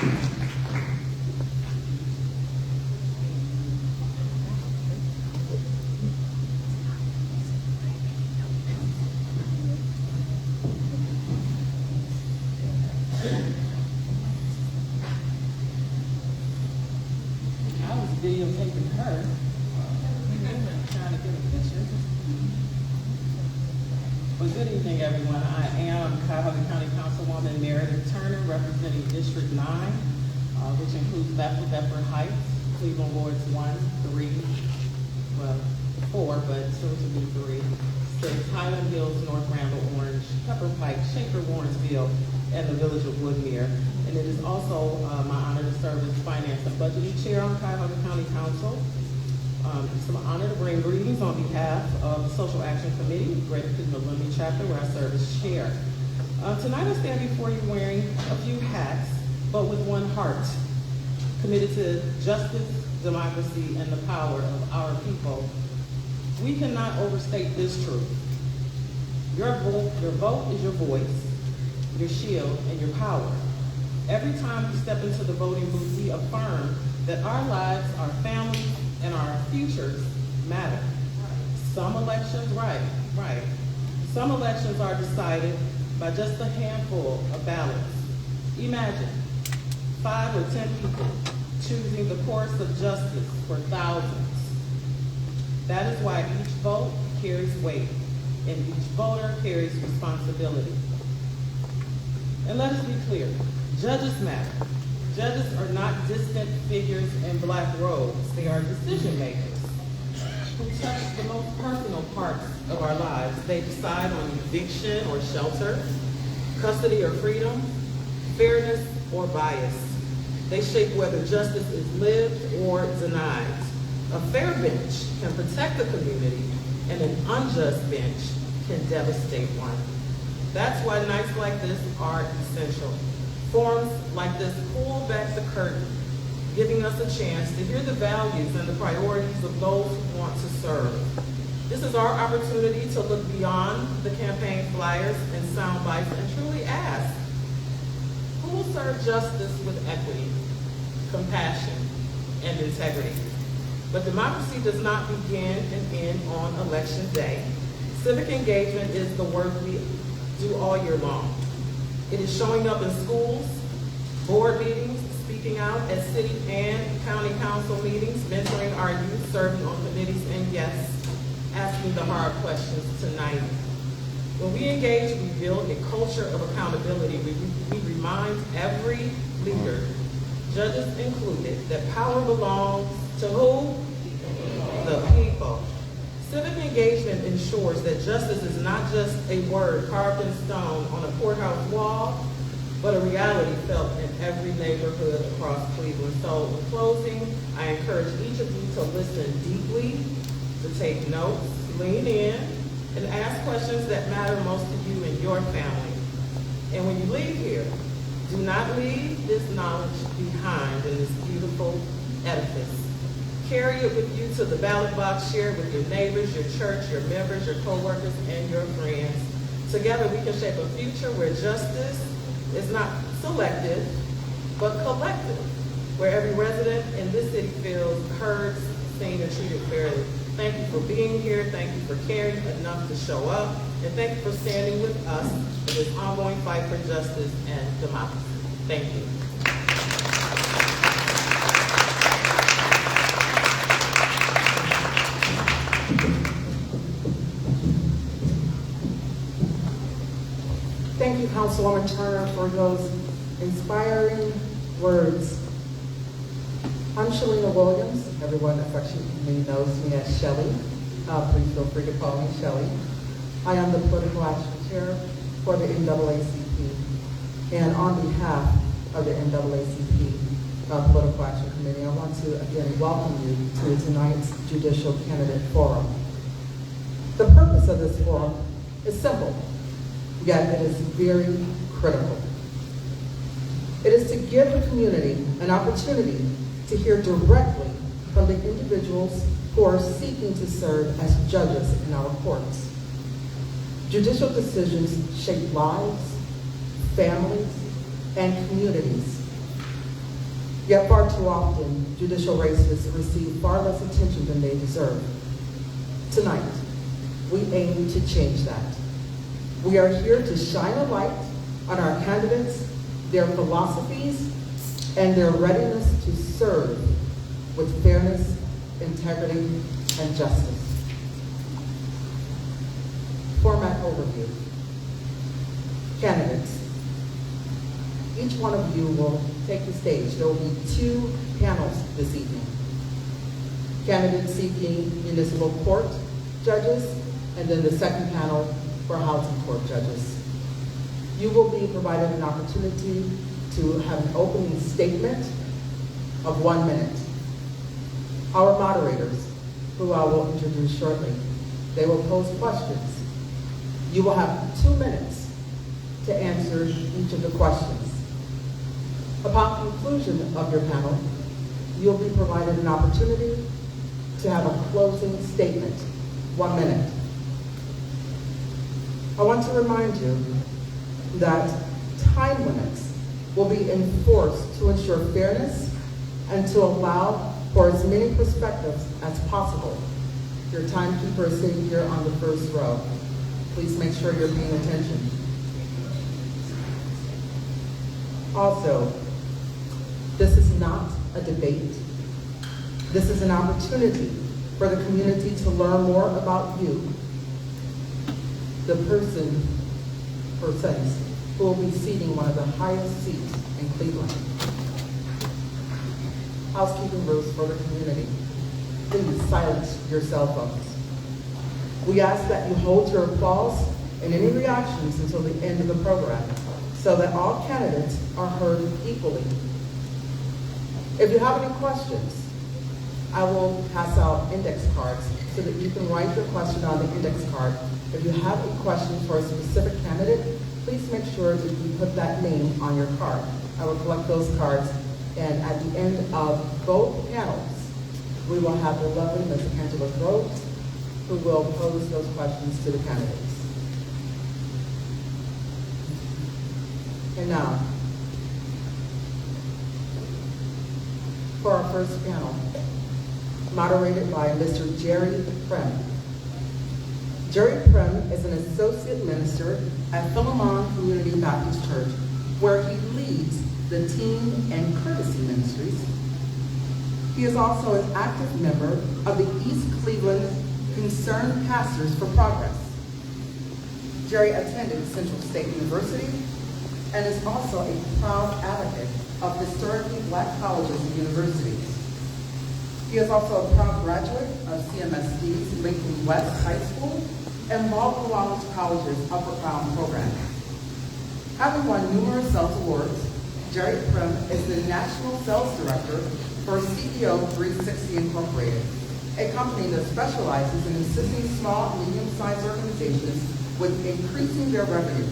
I was videotaping her, trying to get a picture. Well, good evening, everyone. I am Cuyahoga County Councilwoman Meredith Turner, representing District 9, which includes Bethel, Bedford Heights, Cleveland Wards 1, 3, well, 4, but soon to be 3, 6, Highland Hills, North Randall, Orange, Pepper Pike, Shaker, Warrensville, and the Village of Woodmere. And it is also my honor to serve as Finance and Budgeting Chair on Cuyahoga County Council. It's an honor to bring greetings on behalf of the Social Action Committee, Greater Cleveland Lummi Chapter, where I serve as Chair. Tonight I stand before you wearing a few hats, but with one heart, committed to justice, democracy, and the power of our people. We cannot overstate this truth. Your vote is your voice, your shield, and your power. Every time we step into the voting booth, we affirm that our lives, our families, and our futures matter. Some elections, right. Some elections are decided by just a handful of ballots. Imagine 5 or 10 people choosing the course of justice for thousands. That is why each vote carries weight, and each voter carries responsibility. And let us be clear, judges matter. Judges are not distant figures in black robes. They are decision makers who touch the most personal parts of our lives. They decide on eviction or shelter, custody or freedom, fairness or bias. They shape whether justice is lived or denied. A fair bench can protect the community, and an unjust bench can devastate one. That's why nights like this are essential. Forums like this pull back the curtain, giving us a chance to hear the values and the priorities of those who want to serve. This is our opportunity to look beyond the campaign flyers and sound bites and truly ask, who will serve justice with equity, compassion, and integrity? But democracy does not begin and end on election day. Civic engagement is the work we do all year long. It is showing up in schools, board meetings, speaking out at city and county council meetings, mentoring our youth, serving on committees, and yes, asking the hard questions tonight. When we engage, we build a culture of accountability. We remind every leader, judges included, that power belongs to who? The people. Civic engagement ensures that justice is not just a word carved in stone on a courthouse wall, but a reality felt in every neighborhood across Cleveland. So in closing, I encourage each of you to listen deeply, to take notes, lean in, and ask questions that matter most to you and your family. And when you leave here, do not leave this knowledge behind in this beautiful edifice. Carry it with you to the ballot box, share it with your neighbors, your church, your members, your coworkers, and your friends. Together we can shape a future where justice is not selective, but collective, where every resident in this city feels heard, seen, and treated fairly. Thank you for being here. Thank you for caring enough to show up. And thank you for standing with us in this ongoing fight for justice and democracy. Thank you. Thank you, Councilwoman Turner, for those inspiring words. I'm Shalina Williams. Everyone affectionately knows me as Shelly. Please feel free to call me Shelly. I am the Political Action Chair for the NAACP. And on behalf of the NAACP Political Action Committee, I want to again welcome you to tonight's Judicial Candidate Forum. The purpose of this forum is simple, yet it is very critical. It is to give the community an opportunity to hear directly from the individuals who are seeking to serve as judges in our courts. Judicial decisions shape lives, families, and communities. Yet far too often, judicial races receive far less attention than they deserve. Tonight, we aim to change that. We are here to shine a light on our candidates, their philosophies, and their readiness to serve with fairness, integrity, and justice. Format overview. Candidates. Each one of you will take the stage. There will be 2 panels this evening. Candidates seeking municipal court judges, and then the second panel for housing court judges. You will be provided an opportunity to have an opening statement of 1 minute. Our moderators, who I will introduce shortly, they will pose questions. You will have 2 minutes to answer each of the questions. Upon conclusion of your panel, you'll be provided an opportunity to have a closing statement, 1 minute. I want to remind you that time limits will be enforced to ensure fairness and to allow for as many perspectives as possible. Your timekeeper is sitting here on the first row. Please make sure you're paying attention. Also, this is not a debate. This is an opportunity for the community to learn more about you, the persons who will be seating one of the highest seats in Cleveland. Housekeeping rules for the community. Please silence your cell phones. We ask that you hold your applause and any reactions until the end of the program so that all candidates are heard equally. If you have any questions, I will pass out index cards so that you can write your question on the index card. If you have a question for a specific candidate, please make sure that you put that name on your card. I will collect those cards, and at the end of both panels, we will have the lovely Ms. Angela Groves, who will pose those questions to the candidates. And now, for our first panel, moderated by Mr. Jerry Prem. Jerry Prem is an associate minister at Philemon Community Baptist Church, where he leads the Teen and Courtesy Ministries. He is also an active member of the East Cleveland Concerned Pastors for Progress. Jerry attended Central State University and is also a proud advocate of historically Black colleges and universities. He is also a proud graduate of CMSD's Lincoln West High School and Marlboro Wallace College's Upper Crown program. Having won numerous sales awards, Jerry Prim is the National Sales Director for CEO 360 Incorporated, a company that specializes in assisting small and medium-sized organizations with increasing their revenue.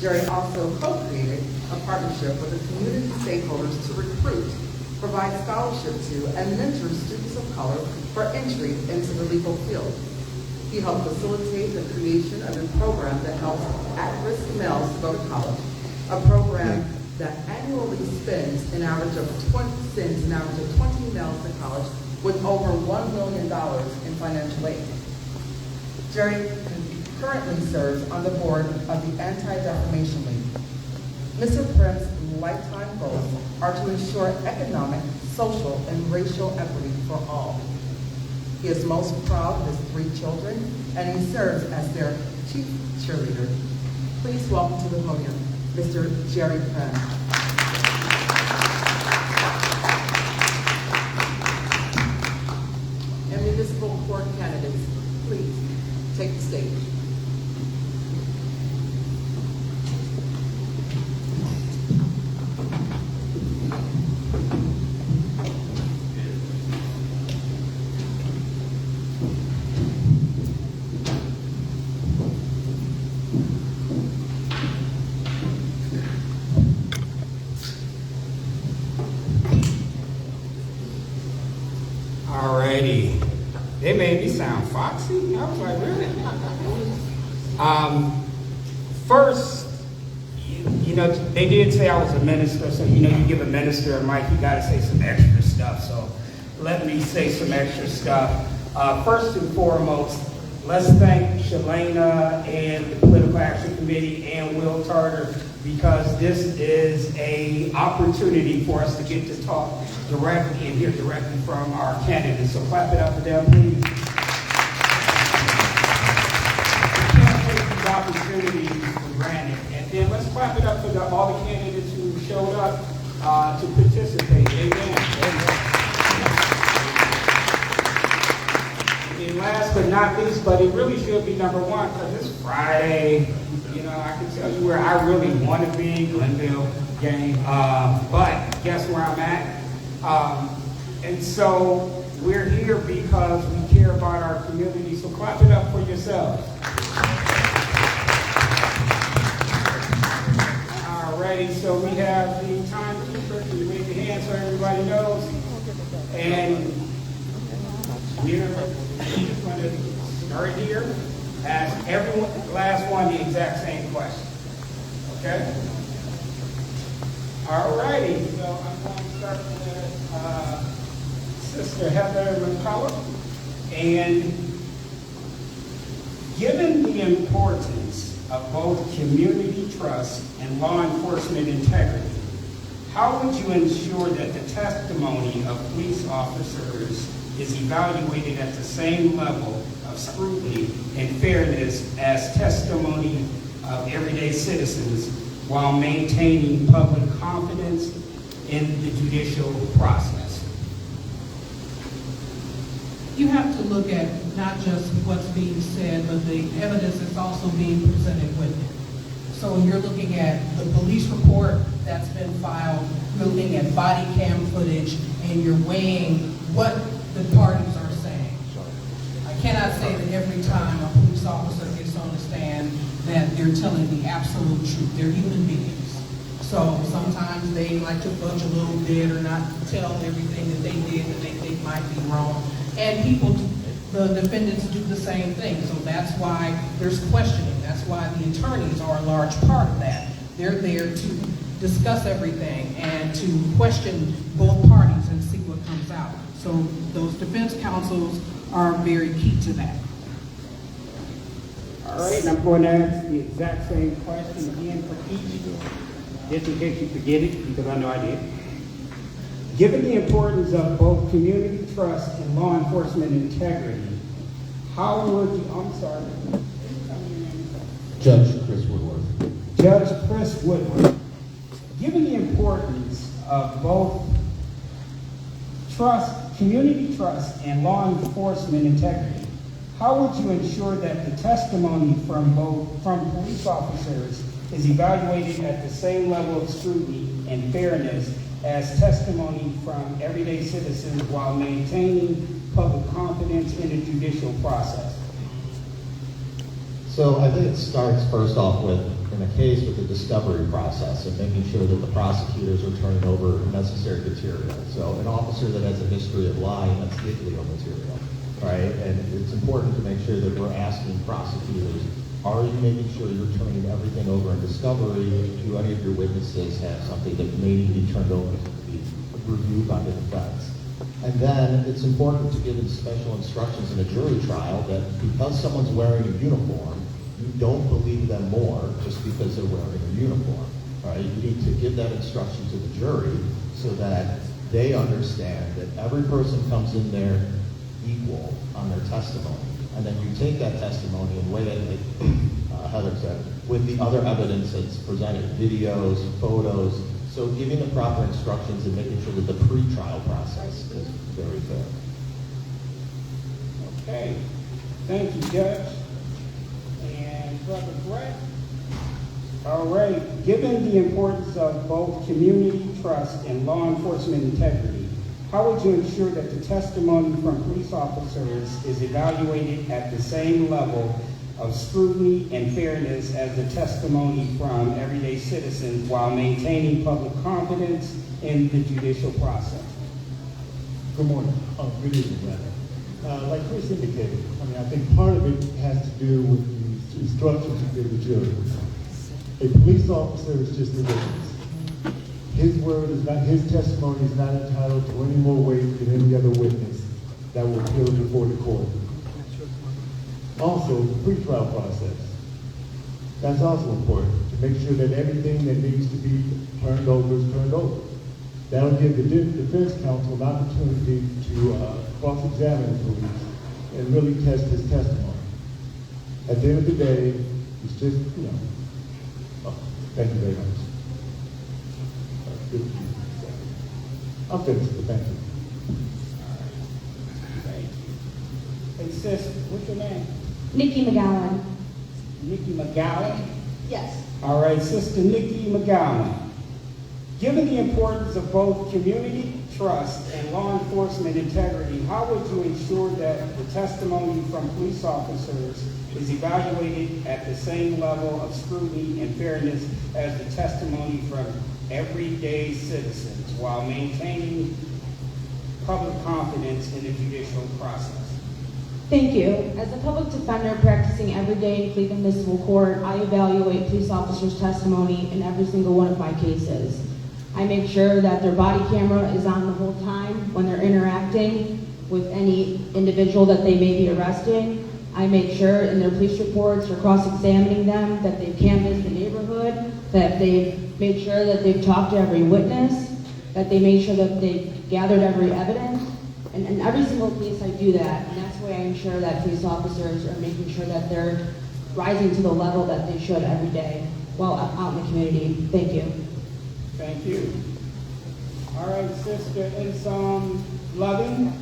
Jerry also co-created a partnership with the community stakeholders to recruit, provide scholarship to, and mentor students of color for entry into the legal field. He helped facilitate the creation of a program that helps at-risk males to go to college, a program that annually sends an average of 20 males to college with over $1 million in financial aid. Jerry currently serves on the board of the Anti-Defamation League. Mr. Prim's lifetime goals are to ensure economic, social, and racial equity for all. He is most proud of his 3 children, and he serves as their chief cheerleader. Please welcome to the podium, Mr. Jerry Prim. And municipal court candidates, please take the stage. Alrighty. They made me sound foxy. I was like, really? First, you they did say I was a minister, so you give a minister a mic, you gotta say some extra stuff, so let me say some extra stuff. First and foremost, let's thank Shalana and the Political Action Committee and Will Tarter, because this is an opportunity for us to get to talk directly and hear directly from our candidates. So clap it up for them, please. We can't take these opportunities for granted. And then let's clap it up for all the candidates who showed up to participate. Amen. And last but not least, but it really should be number one, because it's Friday. I can tell you where I really want to be, Glenville game. But guess where I'm at? And so we're here because we care about our community. So clap it up for yourselves. Alrighty, so we have the timekeeper. Can you raise your hand so everybody knows? And we're going to start here. Ask everyone, last one, the exact same question. Okay? All righty. So I'm going to start with Sister Heather McCullough. And given the importance of both community trust and law enforcement integrity, how would you ensure that the testimony of police officers is evaluated at the same level of scrutiny and fairness as testimony of everyday citizens while maintaining public confidence in the judicial process? You have to look at not just what's being said, but the evidence that's also being presented with it. So when you're looking at the police report that's been filed, you're looking at body cam footage, and you're weighing what the parties are saying. I cannot say that every time a police officer gets on the stand that they're telling the absolute truth. They're human beings. So sometimes they like to fudge a little bit or not tell everything that they did that they think might be wrong. And the defendants do the same thing. So that's why there's questioning. That's why the attorneys are a large part of that. They're there to discuss everything and to question both parties and see what comes out. So those defense counsels are very key to that. All right, and I'm going to ask the exact same question again for each of you, just in case you forget it, because I know I did. Given the importance of both community trust and law enforcement integrity, how would you, Judge Chris Woodward. Judge Chris Woodward, given the importance of both trust, community trust, and law enforcement integrity, how would you ensure that the testimony from police officers is evaluated at the same level of scrutiny and fairness as testimony from everyday citizens while maintaining public confidence in the judicial process? So I think it starts first off with, in a case, with the discovery process and making sure that the prosecutors are turning over necessary material. So an officer that has a history of lying, that's legal material, right? And it's important to make sure that we're asking prosecutors, are you making sure you're turning everything over in discovery? Do any of your witnesses have something that may need to be turned over to be reviewed by the defense? And then it's important to give them special instructions in a jury trial that because someone's wearing a uniform, you don't believe them more just because they're wearing a uniform, right? You need to give that instruction to the jury so that they understand that every person comes in there equal on their testimony. And then you take that testimony and weigh it, like Heather said, with the other evidence that's presented, videos, photos. So giving the proper instructions and making sure that the pre-trial process is very fair. Okay, thank you, Judge. And Brother Brett? All right, given the importance of both community trust and law enforcement integrity, how would you ensure that the testimony from police officers is evaluated at the same level of scrutiny and fairness as the testimony from everyday citizens while maintaining public confidence in the judicial process? Good morning. Good evening, rather. Like Chris indicated, I think part of it has to do with the instructions you give the jury. A police officer is just a witness. His word is not, his testimony is not entitled to any more weight than any other witness that will appear before the court. Also, the pretrial process. That's also important, to make sure that everything that needs to be turned over is turned over. That'll give the defense counsel an opportunity to cross-examine the police and really test his testimony. At the end of the day, it's just, thank you very much. I'm finished, but thank you. Thank you. Hey, sis, what's your name? Nikki McGowan. Nikki McGowan? Yes. All right, Sister Nikki McGowan. Given the importance of both community trust and law enforcement integrity, how would you ensure that the testimony from police officers is evaluated at the same level of scrutiny and fairness as the testimony from everyday citizens while maintaining public confidence in the judicial process? Thank you. As a public defender practicing every day in Cleveland Municipal Court, I evaluate police officers' testimony in every single one of my cases. I make sure that their body camera is on the whole time when they're interacting with any individual that they may be arresting. I make sure in their police reports or cross-examining them that they've canvassed the neighborhood, that they've made sure that they've talked to every witness, that they made sure that they've gathered every evidence. And in every single case I do that, and that's why I ensure that police officers are making sure that they're rising to the level that they should every day while out in the community. Thank you. Thank you. All right, Sister Insom Loving,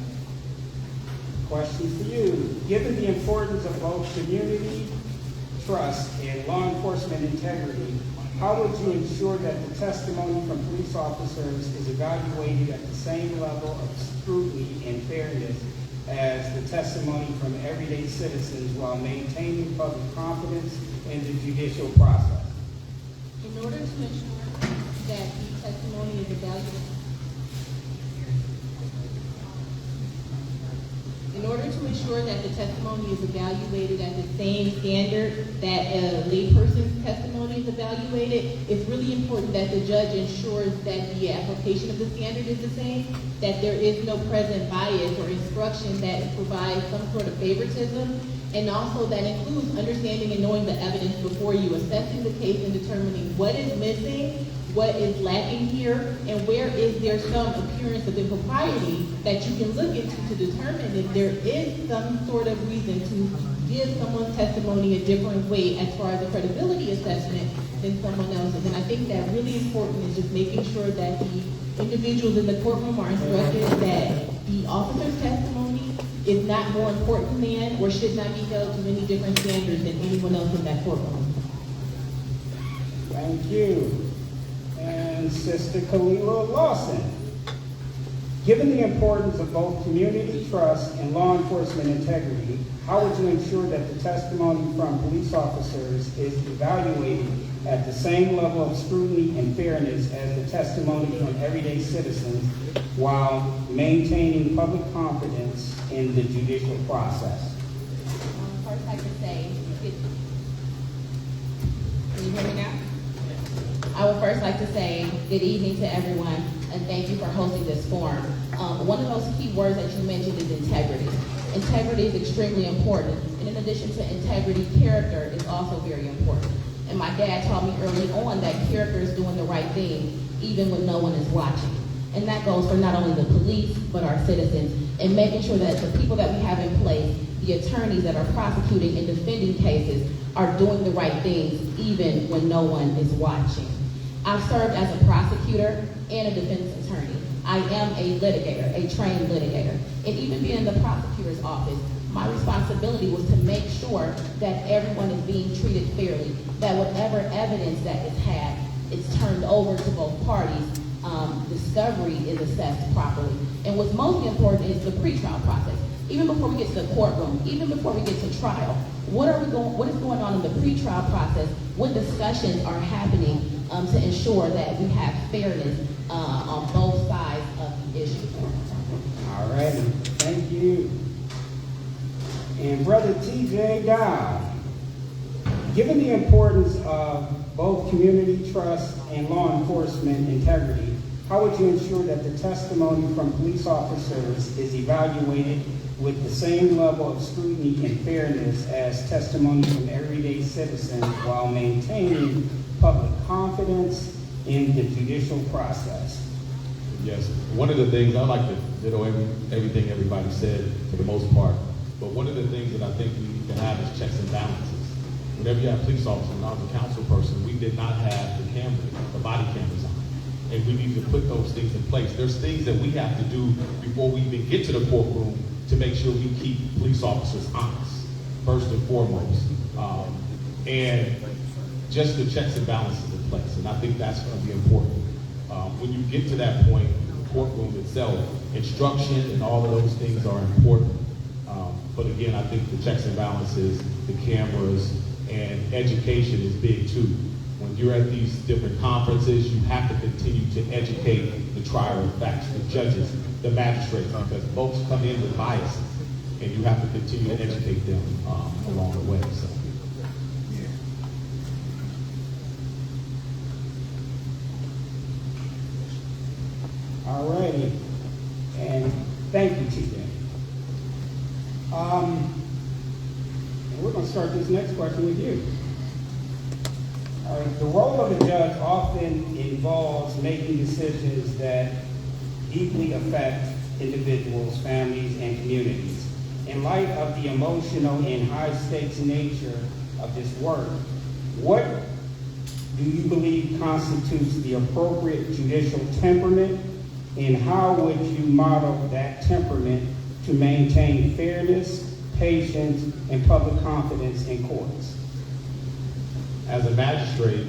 question for you. Given the importance of both community trust and law enforcement integrity, how would you ensure that the testimony from police officers is evaluated at the same level of scrutiny and fairness as the testimony from everyday citizens while maintaining public confidence in the judicial process? In order to ensure that the testimony is evaluated, at the same standard that a layperson's testimony is evaluated, it's really important that the judge ensures that the application of the standard is the same, that there is no present bias or instruction that provides some sort of favoritism, and also that includes understanding and knowing the evidence before you, assessing the case and determining what is missing, what is lacking here, and where is there some appearance of impropriety that you can look into to determine if there is some sort of reason to give someone's testimony a different weight as far as a credibility assessment than someone else's. And I think that really important is just making sure that the individuals in the courtroom are instructed that the officer's testimony is not more important than or should not be held to any different standards than anyone else in that courtroom. Thank you. And Sister Kalila Lawson. Given the importance of both community trust and law enforcement integrity, how would you ensure that the testimony from police officers is evaluated at the same level of scrutiny and fairness as the testimony from everyday citizens while maintaining public confidence in the judicial process? First, I can say, can you hear me now? I would first like to say good evening to everyone, and thank you for hosting this forum. One of those key words that you mentioned is integrity. Integrity is extremely important, and in addition to integrity, character is also very important. And my dad taught me early on that character is doing the right thing, even when no one is watching. And that goes for not only the police, but our citizens, and making sure that the people that we have in place, the attorneys that are prosecuting and defending cases, are doing the right things, even when no one is watching. I've served as a prosecutor and a defense attorney. I am a litigator, a trained litigator. And even being in the prosecutor's office, my responsibility was to make sure that everyone is being treated fairly, that whatever evidence that is had, it's turned over to both parties. Discovery is assessed properly. And what's most important is the pretrial process. Even before we get to the courtroom, even before we get to trial, what is going on in the pretrial process? What discussions are happening to ensure that we have fairness on both sides of the issue? All righty, thank you. And Brother T.J. Dow, given the importance of both community trust and law enforcement integrity, how would you ensure that the testimony from police officers is evaluated with the same level of scrutiny and fairness as testimony from everyday citizens while maintaining public confidence in the judicial process? Yes, one of the things, I like to ditto everything everybody said for the most part, but one of the things that I think we need to have is checks and balances. Whenever you have police officers, when I was a council person, we did not have the body cameras on. And we need to put those things in place. There's things that we have to do before we even get to the courtroom to make sure we keep police officers honest, first and foremost. And just the checks and balances in place. And I think that's going to be important. When you get to that point, the courtroom itself, instruction and all of those things are important. But again, I think the checks and balances, the cameras, and education is big too. When you're at these different conferences, you have to continue to educate the trier of facts, the judges, the magistrates, because folks come in with biases, and you have to continue to educate them along the way. So. All righty, and thank you, TJ. And we're going to start this next question with you. All right, the role of the judge often involves making decisions that deeply affect individuals, families, and communities. In light of the emotional and high-stakes nature of this work, what do you believe constitutes the appropriate judicial temperament, and how would you model that temperament to maintain fairness, patience, and public confidence in courts? As a magistrate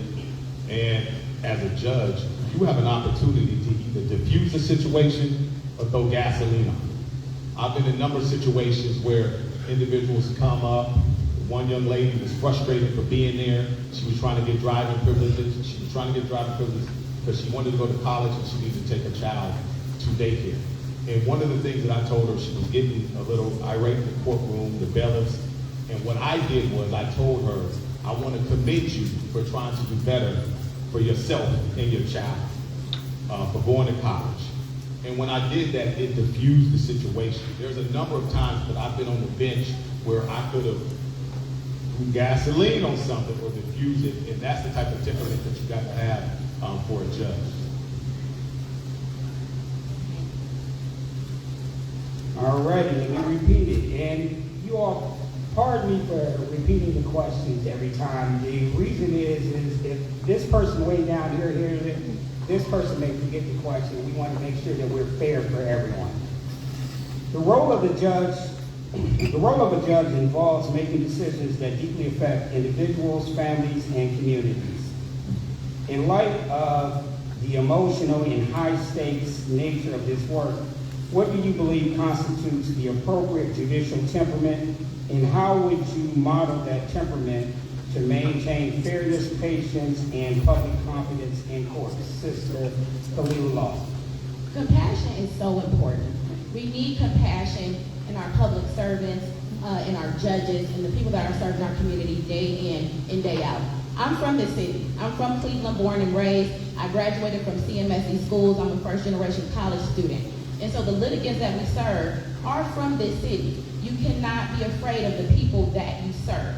and as a judge, you have an opportunity to either diffuse a situation or throw gasoline on it. I've been in a number of situations where individuals come up. One young lady was frustrated for being there. She was trying to get driving privileges. She was trying to get driving privileges because she wanted to go to college and she needed to take her child to daycare. And one of the things that I told her, she was getting a little irate in the courtroom, the bailiffs. And what I did was I told her, I want to commend you for trying to do better for yourself and your child, for going to college. And when I did that, it diffused the situation. There's a number of times that I've been on the bench where I could have threw gasoline on something or diffused it, and that's the type of temperament that you got to have for a judge. All righty, let me repeat it. And you all, pardon me for repeating the questions every time. The reason is if this person way down here hears it, this person may forget the question. We want to make sure that we're fair for everyone. The role of a judge involves making decisions that deeply affect individuals, families, and communities. In light of the emotional and high-stakes nature of this work, what do you believe constitutes the appropriate judicial temperament, and how would you model that temperament to maintain fairness, patience, and public confidence in courts? Sister Khalil Law. Compassion is so important. We need compassion in our public servants, in our judges, and the people that are serving our community day in and day out. I'm from this city. I'm from Cleveland, born and raised. I graduated from CMSE schools. I'm a first-generation college student. And so the litigants that we serve are from this city. You cannot be afraid of the people that you serve.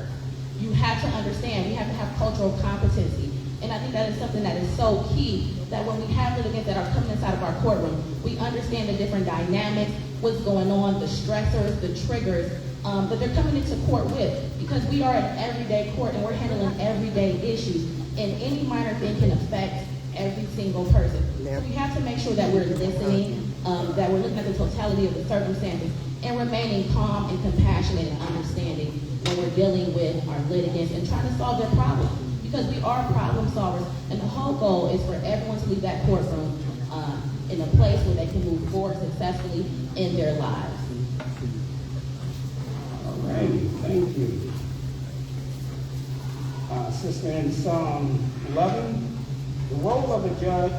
You have to understand, we have to have cultural competency. And I think that is something that is so key, that when we have litigants that are coming inside of our courtroom, we understand the different dynamics, what's going on, the stressors, the triggers that they're coming into court with. Because we are an everyday court and we're handling everyday issues. And any minor thing can affect every single person. So we have to make sure that we're listening, that we're looking at the totality of the circumstances, and remaining calm and compassionate and understanding when we're dealing with our litigants and trying to solve their problems. Because we are problem solvers, and the whole goal is for everyone to leave that courtroom in a place where they can move forward successfully in their lives. All righty, thank you. Sister in Psalm 11, the role of a judge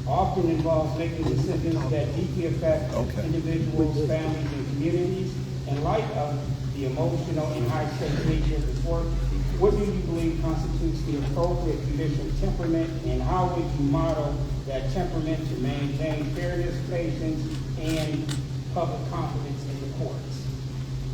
often involves making decisions that deeply affect individuals, families, and communities. In light of the emotional and high-stakes nature of this work, what do you believe constitutes the appropriate judicial temperament, and how would you model that temperament to maintain fairness, patience, and public confidence in the courts?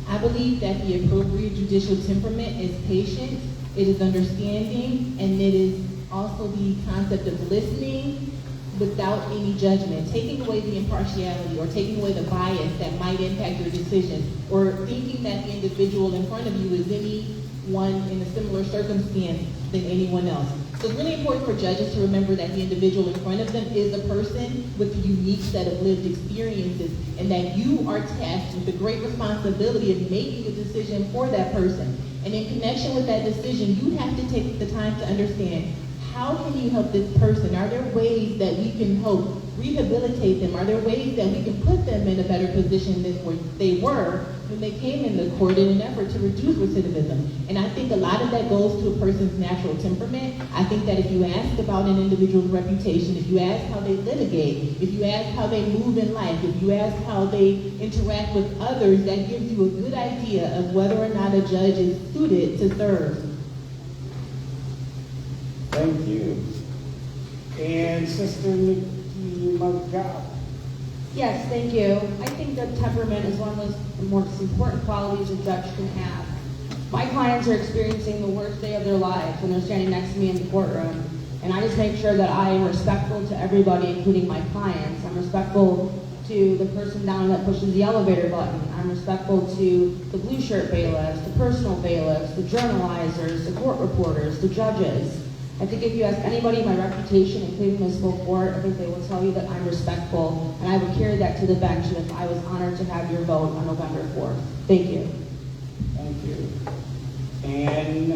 I believe that the appropriate judicial temperament is patience, it is understanding, and it is also the concept of listening without any judgment, taking away the impartiality or taking away the bias that might impact your decision, or thinking that the individual in front of you is anyone in a similar circumstance than anyone else. So it's really important for judges to remember that the individual in front of them is a person with a unique set of lived experiences, and that you are tasked with the great responsibility of making a decision for that person. And in connection with that decision, you have to take the time to understand, how can you help this person? Are there ways that we can help rehabilitate them? Are there ways that we can put them in a better position than where they were when they came in the court in an effort to reduce recidivism? And I think a lot of that goes to a person's natural temperament. I think that if you ask about an individual's reputation, if you ask how they litigate, if you ask how they move in life, if you ask how they interact with others, that gives you a good idea of whether or not a judge is suited to serve. Thank you. And Sister Nikki Magao. Yes, thank you. I think that temperament is one of the most important qualities a judge can have. My clients are experiencing the worst day of their lives when they're standing next to me in the courtroom, and I just make sure that I am respectful to everybody, including my clients. I'm respectful to the person down that pushes the elevator button. I'm respectful to the blue shirt bailiffs, the personal bailiffs, the journalizers, the court reporters, the judges. I think if you ask anybody my reputation in Cleveland Municipal Court, I think they will tell you that I'm respectful, and I would carry that to the bench if I was honored to have your vote on November 4th. Thank you. Thank you. And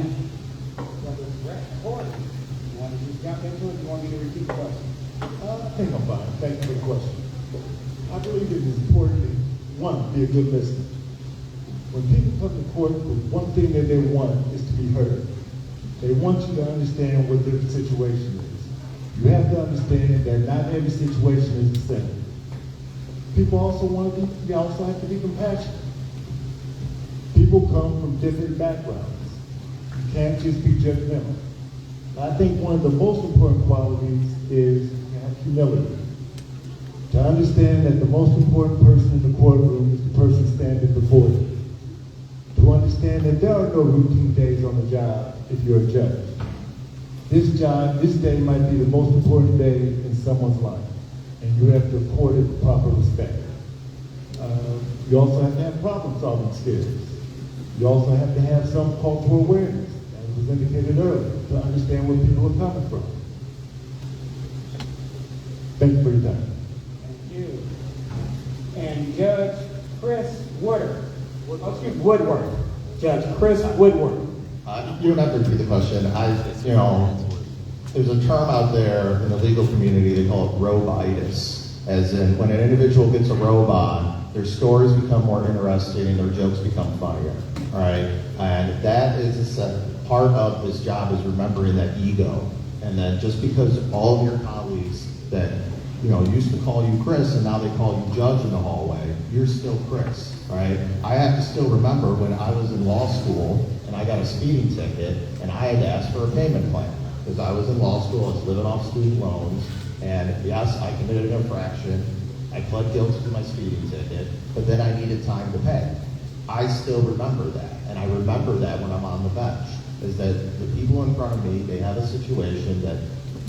Brother Brett Porter, you want to just jump into it? You want me to repeat the question? I think I'm fine. Thank you for the question. I believe it is important to, one, be a good listener. When people come to court, the one thing that they want is to be heard. They want you to understand what their situation is. You have to understand that not every situation is the same. People also have to be compassionate. People come from different backgrounds. You can't just be judgmental. I think one of the most important qualities is to have humility. To understand that the most important person in the courtroom is the person standing before you. To understand that there are no routine days on the job if you're a judge. This day might be the most important day in someone's life, and you have to accord it the proper respect. You also have to have problem-solving skills. You also have to have some cultural awareness, as was indicated earlier, to understand where people are coming from. Thank you for your time. Thank you. And Judge Chris Woodward. Judge Chris Woodward. You don't have to repeat the question. There's a term out there in the legal community, they call it robitis, as in when an individual gets a robe on, their stories become more interesting and their jokes become funnier, all right? And that is part of this job, is remembering that ego. And that just because all of your colleagues that used to call you Chris and now they call you Judge in the hallway, you're still Chris, all right? I have to still remember when I was in law school and I got a speeding ticket and I had to ask for a payment plan because I was in law school, I was living off student loans, and yes, I committed an infraction. I pled guilty to my speeding ticket, but then I needed time to pay. I still remember that, and I remember that when I'm on the bench, is that the people in front of me, they have a situation that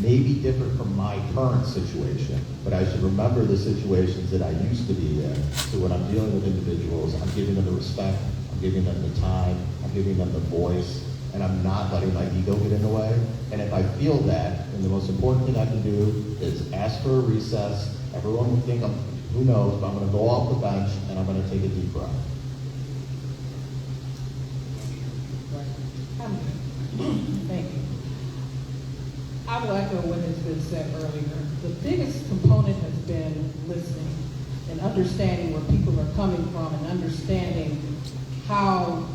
may be different from my current situation, but I should remember the situations that I used to be in. So when I'm dealing with individuals, I'm giving them the respect, I'm giving them the time, I'm giving them the voice, and I'm not letting my ego get in the way. And if I feel that, then the most important thing I can do is ask for a recess. Everyone will think who knows, but I'm going to go off the bench and I'm going to take a deep breath. Thank you. I will echo what has been said earlier. The biggest component has been listening and understanding where people are coming from and understanding how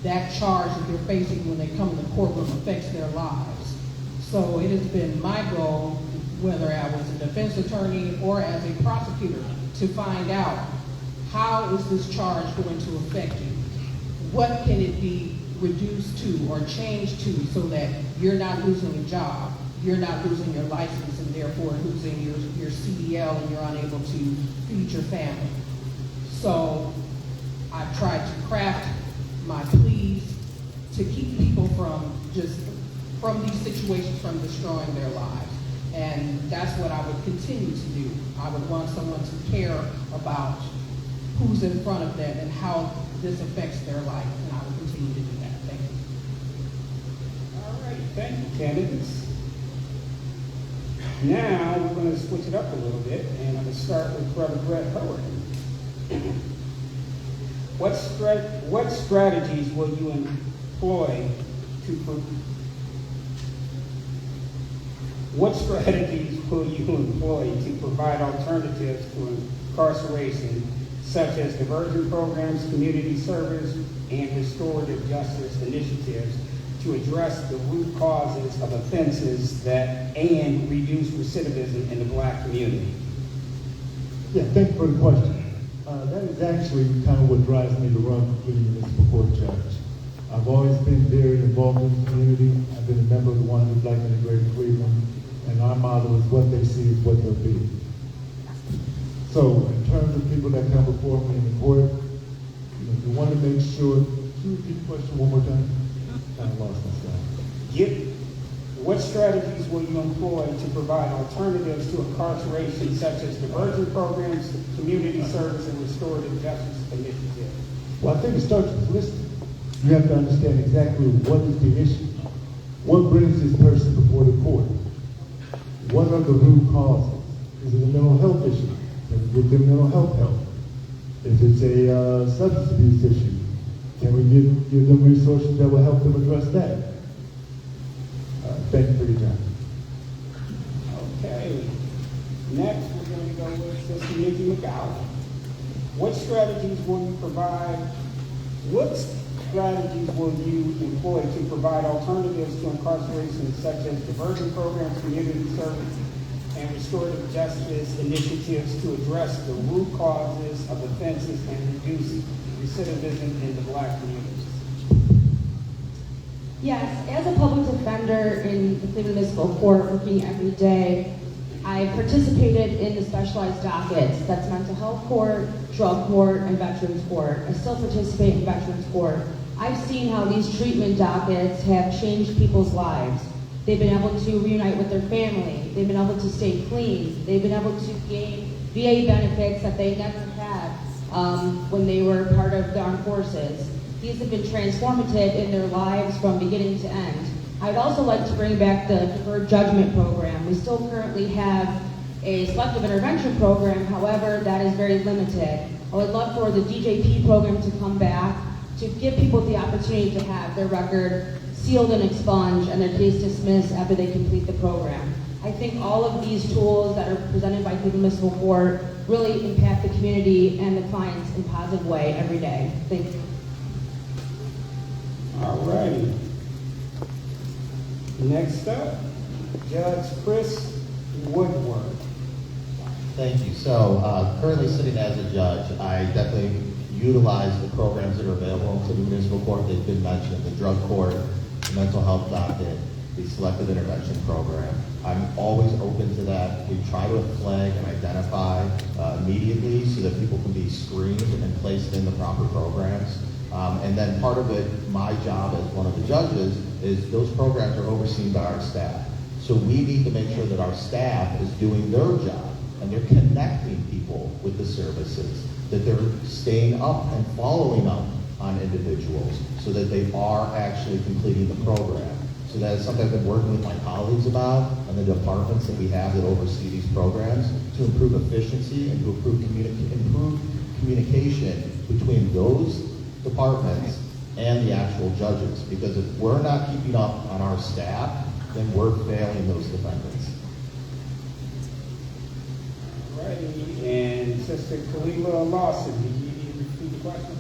that charge that they're facing when they come in the courtroom affects their lives. So it has been my goal, whether I was a defense attorney or as a prosecutor, to find out how is this charge going to affect you? What can it be reduce to or change to so that you're not losing a job, you're not losing your license, and therefore losing your CDL, and you're unable to feed your family. So I've tried to craft my pleas to keep people from these situations, from destroying their lives. And that's what I would continue to do. I would want someone to care about who's in front of them and how this affects their life, and I will continue to do that. Thank you. All right, thank you, candidates. Now, we're going to switch it up a little bit, and I'm going to start with Brother Brett Howard. What strategies will you employ to provide alternatives to incarceration, such as diversion programs, community service, and restorative justice initiatives to address the root causes of offenses and reduce recidivism in the Black community? Yeah, thank you for the question. That is actually kind of what drives me to run for the municipal court judge. I've always been very involved in the community. I've been a member of the 100 Black men of Greater Cleveland, and our motto is what they see is what they'll be. So in terms of people that come before me in the court, you want to make sure, can you repeat the question one more time? Kind of lost myself. What strategies will you employ to provide alternatives to incarceration, such as diversion programs, community service, and restorative justice initiatives? Well, I think it starts with listening. You have to understand exactly what is the issue. What brings this person before the court? What are the root causes? Is it a mental health issue? Can we give them mental health help? If it's a substance abuse issue, can we give them resources that will help them address that? Thank you for your time. Okay. Next, we're going to go with Sister Nikki McGowan. What strategies will you employ to provide alternatives to incarceration, such as diversion programs, community service, and restorative justice initiatives to address the root causes of offenses and reduce recidivism in the Black communities? Yes, as a public defender in the Cleveland Municipal Court, working every day, I participated in the specialized dockets. That's mental health court, drug court, and veterans court. I still participate in veterans court. I've seen how these treatment dockets have changed people's lives. They've been able to reunite with their family. They've been able to stay clean. They've been able to gain VA benefits that they never had when they were part of the armed forces. These have been transformative in their lives from beginning to end. I would also like to bring back the deferred judgment program. We still currently have a selective intervention program, however, that is very limited. I would love for the DJP program to come back to give people the opportunity to have their record sealed and expunged and their case dismissed after they complete the program. I think all of these tools that are presented by Cleveland Municipal Court really impact the community and the clients in a positive way every day. Thank you. All righty. Next up, Judge Chris Woodward. Thank you. So currently sitting as a judge, I definitely utilize the programs that are available to the municipal court. They've been mentioned, the drug court, the mental health docket, the selective intervention program. I'm always open to that. We try to flag and identify immediately so that people can be screened and placed in the proper programs. And then part of it, my job as one of the judges, is those programs are overseen by our staff. So we need to make sure that our staff is doing their job and they're connecting people with the services, that they're staying up and following up on individuals so that they are actually completing the program. So that is something I've been working with my colleagues about and the departments that we have that oversee these programs to improve efficiency and to improve communication between those departments and the actual judges. Because if we're not keeping up on our staff, then we're failing those defendants. All righty. And Sister Kalila Lawson, do you need to repeat the question?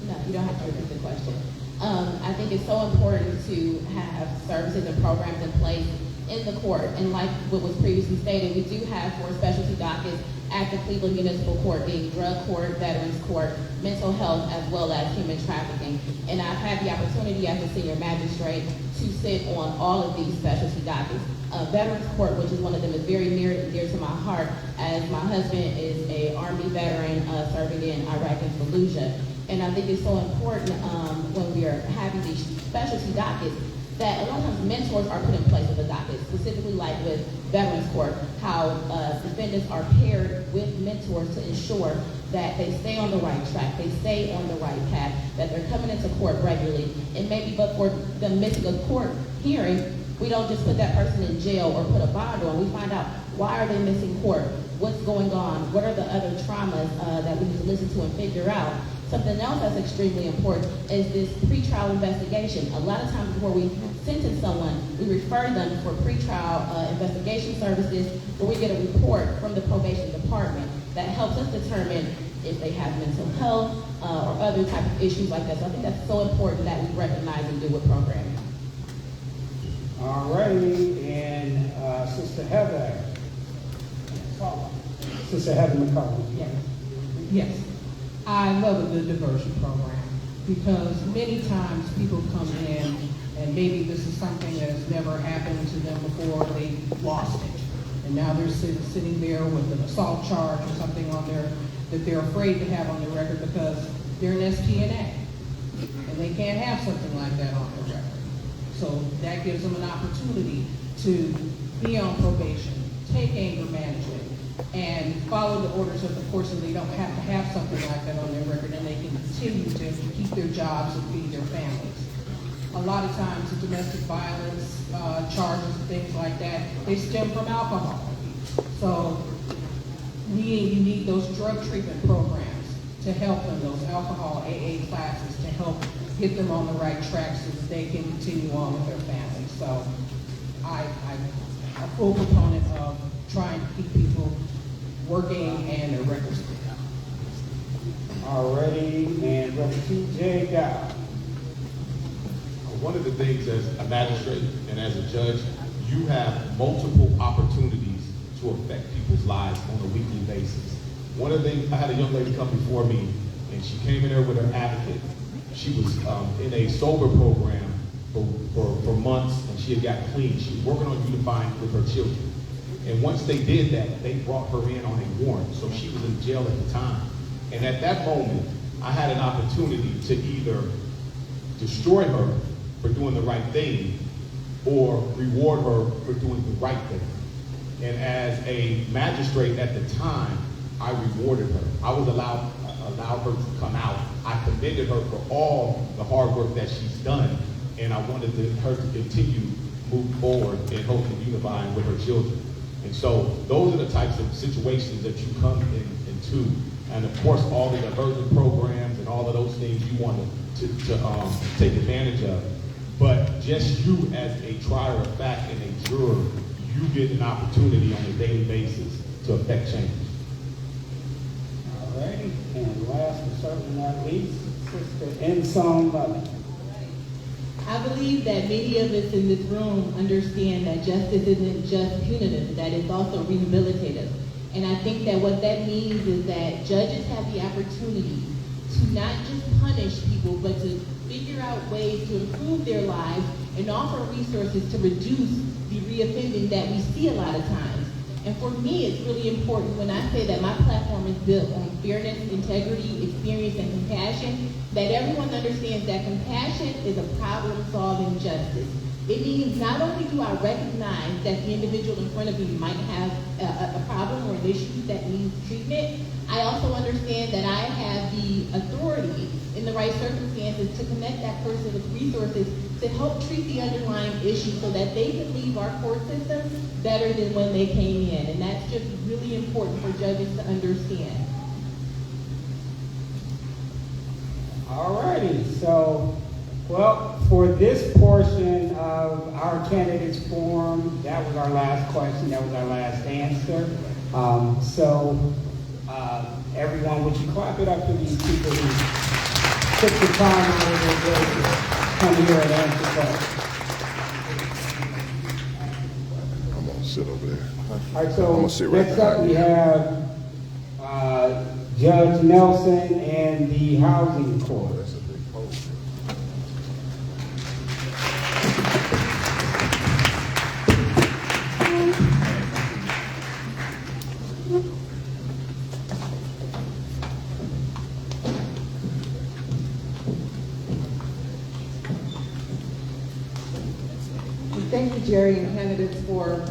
No, you don't have to repeat the question. I think it's so important to have services and programs in place in the court. And like what was previously stated, we do have 4 specialty dockets at the Cleveland Municipal Court, being drug court, veterans court, mental health, as well as human trafficking. And I've had the opportunity as a senior magistrate to sit on all of these specialty dockets. Veterans court, which is one of them, is very near and dear to my heart, as my husband is a Army veteran serving in Iraq and Fallujah. And I think it's so important when we are having these specialty dockets that a lot of times mentors are put in place with the docket, specifically like with Veterans Court, how defendants are paired with mentors to ensure that they stay on the right track, they stay on the right path, that they're coming into court regularly. And maybe but for them missing a court hearing, we don't just put that person in jail or put a bond on. We find out, why are they missing court? What's going on? What are the other traumas that we need to listen to and figure out? Something else that's extremely important is this pretrial investigation. A lot of times before we sentence someone, we refer them for pretrial investigation services, where we get a report from the probation department that helps us determine if they have mental health or other type of issues like that. So I think that's so important that we recognize and do with programming. All righty, and Sister Heather. Sister Heather McCullough. Yes. Yes. I love the diversion program because many times people come in and maybe this is something that has never happened to them before, they lost it. And now they're sitting there with an assault charge or something on there that they're afraid to have on their record because they're an STNA. And they can't have something like that on their record. So that gives them an opportunity to be on probation, take anger management, and follow the orders of the court so they don't have to have something like that on their record and they can continue to keep their jobs and feed their families. A lot of times the domestic violence charges and things like that, they stem from alcohol. So you need those drug treatment programs to help them, those alcohol AA classes to help get them on the right track so that they can continue on with their families. So I'm a full proponent of trying to keep people working and their records clean. Alrighty, and Brother TJ Dow. One of the things as a magistrate and as a judge, you have multiple opportunities to affect people's lives on a weekly basis. One of the things, I had a young lady come before me, and she came in there with her advocate. She was in a sober program for months, and she had got clean. She was working on unifying with her children. And once they did that, they brought her in on a warrant. So she was in jail at the time. And at that moment, I had an opportunity to either destroy her for doing the right thing or reward her for doing the right thing. And as a magistrate at the time, I rewarded her. I was allowed her to come out. I commended her for all the hard work that she's done. And I wanted her to continue to move forward and hopefully unifying with her children. And so those are the types of situations that you come into. And of course, all the diversion programs and all of those things you want to take advantage of. But just you as a trier of fact and a juror, you get an opportunity on a daily basis to affect change. All righty, and last but certainly not least, Sister Ensom Loving. I believe that many of us in this room understand that justice isn't just punitive, that it's also rehabilitative. And I think that what that means is that judges have the opportunity to not just punish people, but to figure out ways to improve their lives and offer resources to reduce the reoffending that we see a lot of times. And for me, it's really important when I say that my platform is built on fairness, integrity, experience, and compassion, that everyone understands that compassion is a problem-solving justice. It means not only do I recognize that the individual in front of me might have a problem or an issue that needs treatment, I also understand that I have the authority in the right circumstances to connect that person with resources to help treat the underlying issue so that they can leave our court system better than when they came in. And that's just really important for judges to understand. All righty, so, well, for this portion of our candidates forum, that was our last question, that was our last answer. Everyone, would you clap it up for these people who took the time out of their day to come here and answer questions? I'm gonna sit over there. All right, I'm so gonna sit right next up behind we you. have Judge Nelson and the Housing Court. Thank you, Jerry, and candidates for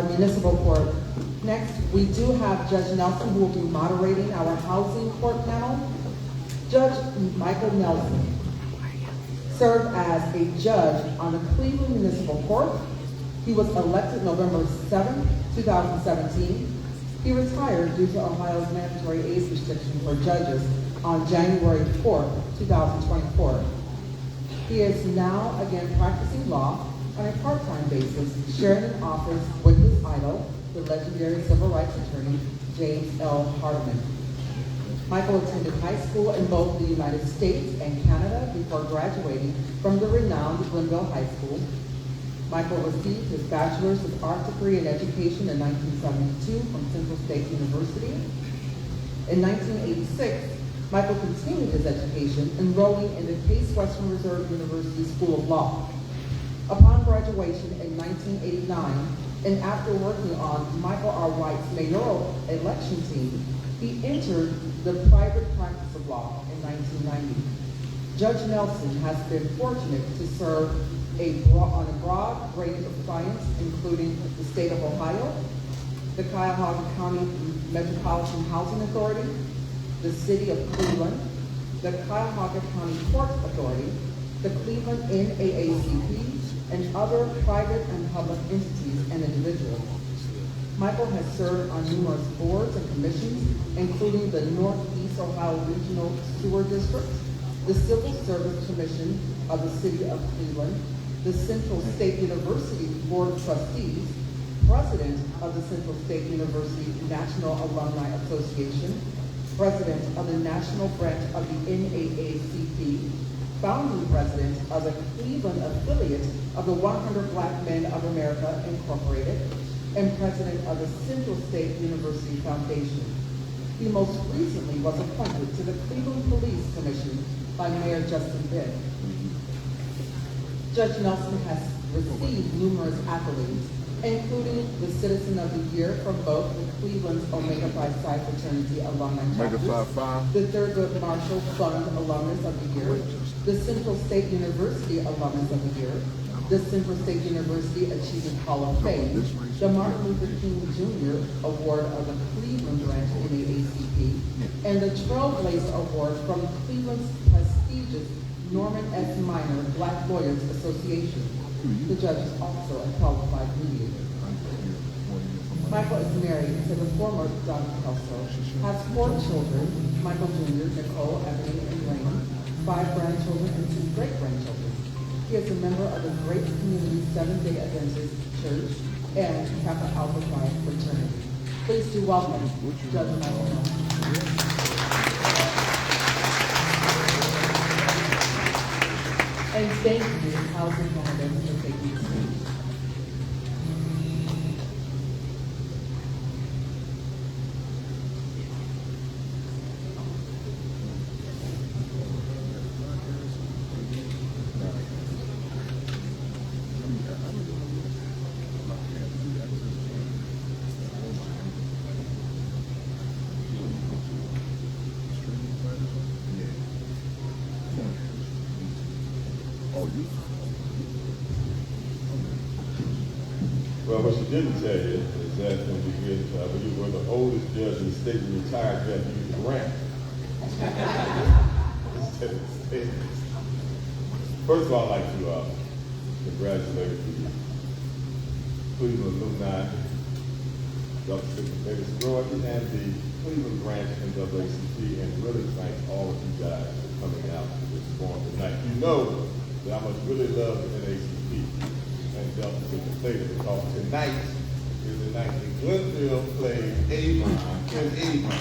municipal court. Next, we do have Judge Nelson, who will be moderating our housing court panel. Judge Michael Nelson served as a judge on the Cleveland Municipal Court. He was elected November 7, 2017. He retired due to Ohio's mandatory age restriction for judges on January 4, 2024. He is now again practicing law on a part-time basis, sharing an office with his idol, the legendary civil rights attorney, James L. Hardiman. Michael attended high school in both the United States and Canada before graduating from the renowned Glenville High School. Michael received his Bachelor's of Arts degree in Education in 1972 from Central State University. In 1986, Michael continued his education, enrolling in the Case Western Reserve University School of Law. Upon graduation in 1989, and after working on Michael R. White's mayoral election team, he entered the private practice of law in 1990. Judge Nelson has been fortunate to serve on a broad range of clients, including the state of Ohio, the Cuyahoga County Metropolitan Housing Authority, the city of Cleveland, the Cuyahoga County Port Authority, the Cleveland NAACP, and other private and public entities and individuals. Michael has served on numerous boards and commissions, including the Northeast Ohio Regional Sewer District, the Civil Service Commission of the City of Cleveland, the Central State University Board of Trustees, President of the Central State University National Alumni Association, President of the National Branch of the NAACP, founding President of the Cleveland affiliate of the 100 Black Men of America, Incorporated, and President of the Central State University Foundation. He most recently was appointed to the Cleveland Police Commission by Mayor Justin Bibb. Judge Nelson has received numerous accolades, including the Citizen of the Year from both the Cleveland's Omega Phi Psi Fraternity Alumni Chapters, the Thurgood Marshall Fund Alumnus of the Year, the Central State University Alumnus of the Year, the Central State University Achievement Hall of Fame, the Martin Luther King Jr. Award of the Cleveland Branch NAACP, and the Trailblazer Award from Cleveland's prestigious Norman S. Minor Black Lawyers Association. The judge is also a qualified mediator. Michael is married to the former Don Kelso, has 4 children, Michael Jr., Nicole, Ebony, and Raymond, 5 grandchildren, and 2 great-grandchildren. He is a member of the Great Community Seventh-day Adventist Church and Kappa Alpha Phi fraternity. Please do welcome Judge Michael Nelson. And thank you, housing candidates, for taking the stage. Well, what she didn't tell you is that when you were the oldest judge in the state, you retired, you had to use the ramp. Instead of the stairs. First of all, I'd like to congratulate the Cleveland alumni, Dr. Davis Roy, and the Cleveland branch NAACP, and really thank all of you guys for coming out to this forum tonight. You know that I must really love the NAACP. And Delta Theta, because tonight is the night that Glenville plays Avon in Avon.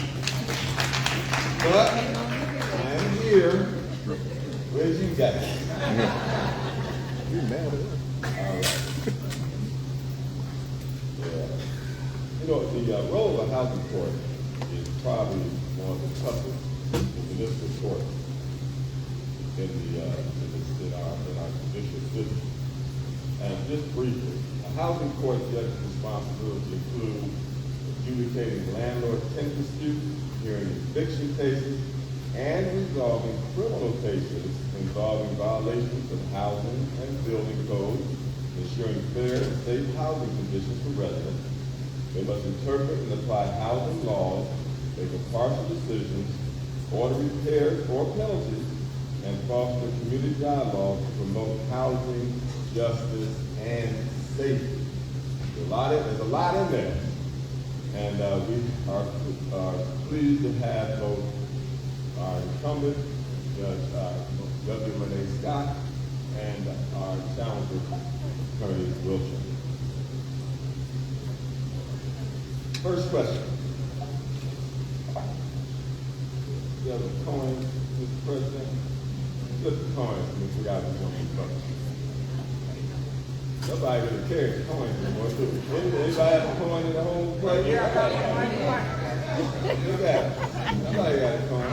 But I'm here. Where's you guys? You mad at us? All right. Yeah. You know, the role of a housing court is probably one of the toughest municipal courts in our judicial system. And just briefly, a housing court judge's responsibility includes adjudicating landlord-tenant disputes, hearing eviction cases, and resolving criminal cases involving violations of housing and building codes, ensuring fair and safe housing conditions for residents. They must interpret and apply housing laws, make impartial decisions, order repairs or penalties, and foster community dialogue to promote housing, justice, and safety. There's a lot in there. And we are pleased to have both our incumbent, Judge W. Renee Scott, and our challenger, Attorney Wilson. First question. Judge Cohen, Mr. President. Flip the coin, we forgot who's going to be first. Nobody really cares coin anymore. Anybody have a coin in the whole place? Yeah, I got one. Look at it. Somebody got a coin.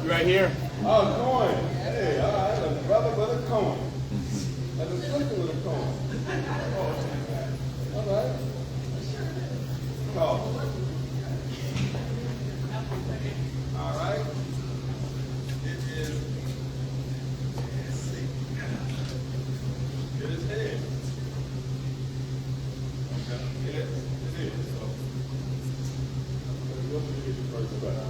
You right here? Oh, coin. Hey, all right, a brother with a coin. That's a sister with a coin. All right. Call. All right. It is. It is head. Okay. It is. So, we'll get you first question.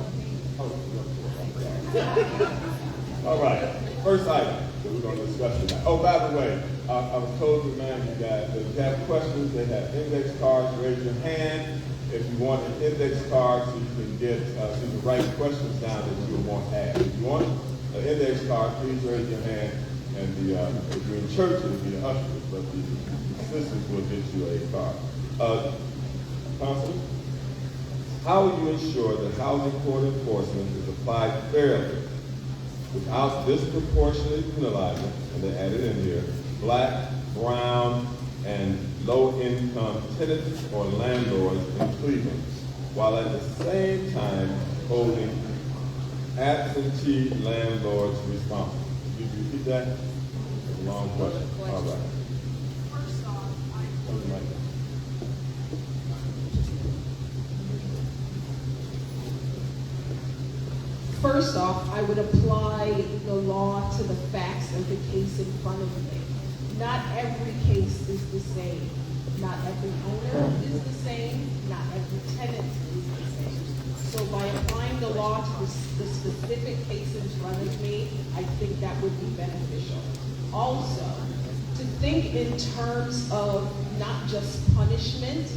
All right. First item that we're going to discuss tonight. Oh, by the way, I was told to remind you guys that if you have questions, they have index cards. Raise your hand if you want an index card so you can get so you can write questions down that you want asked. If you want an index card, please raise your hand. And if you're in church, it'll be the ushers, but the assistants will get you a card. Counselor, how will you ensure that housing code enforcement is applied fairly without disproportionately penalizing, and they added in here, black, brown, and low-income tenants or landlords in Cleveland, while at the same time holding absentee landlords responsible? Did you repeat that? That's a long question. All right. First off, First off, I would apply the law to the facts of the case in front of me. Not every case is the same. Not every owner is the same. Not every tenant is the same. So by applying the law to the specific case in front of me, I think that would be beneficial. Also, to think in terms of not just punishment,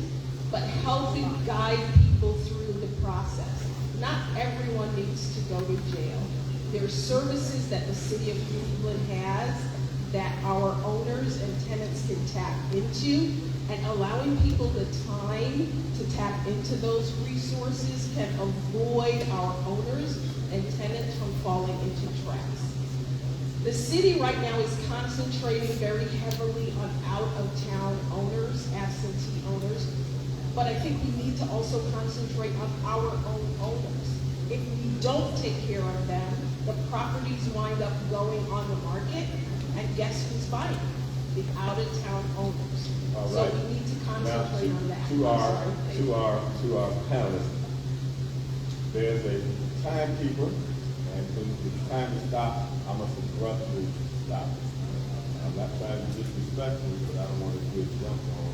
but helping guide people through the process. Not everyone needs to go to jail. There are services that the city of Cleveland has that our owners and tenants can tap into, and allowing people the time to tap into those resources can avoid our owners and tenants from falling into traps. The city right now is concentrating very heavily on out-of-town owners, absentee owners, but I think we need to also concentrate on our own owners. If we don't take care of them, the properties wind up going on the market, and guess who's buying? The out-of-town owners. All So right. we need to concentrate on that. To our panelists, there's a timekeeper, and when it's time to stop, I must abruptly stop. I'm not trying to be disrespectful, but I don't want to get jumped on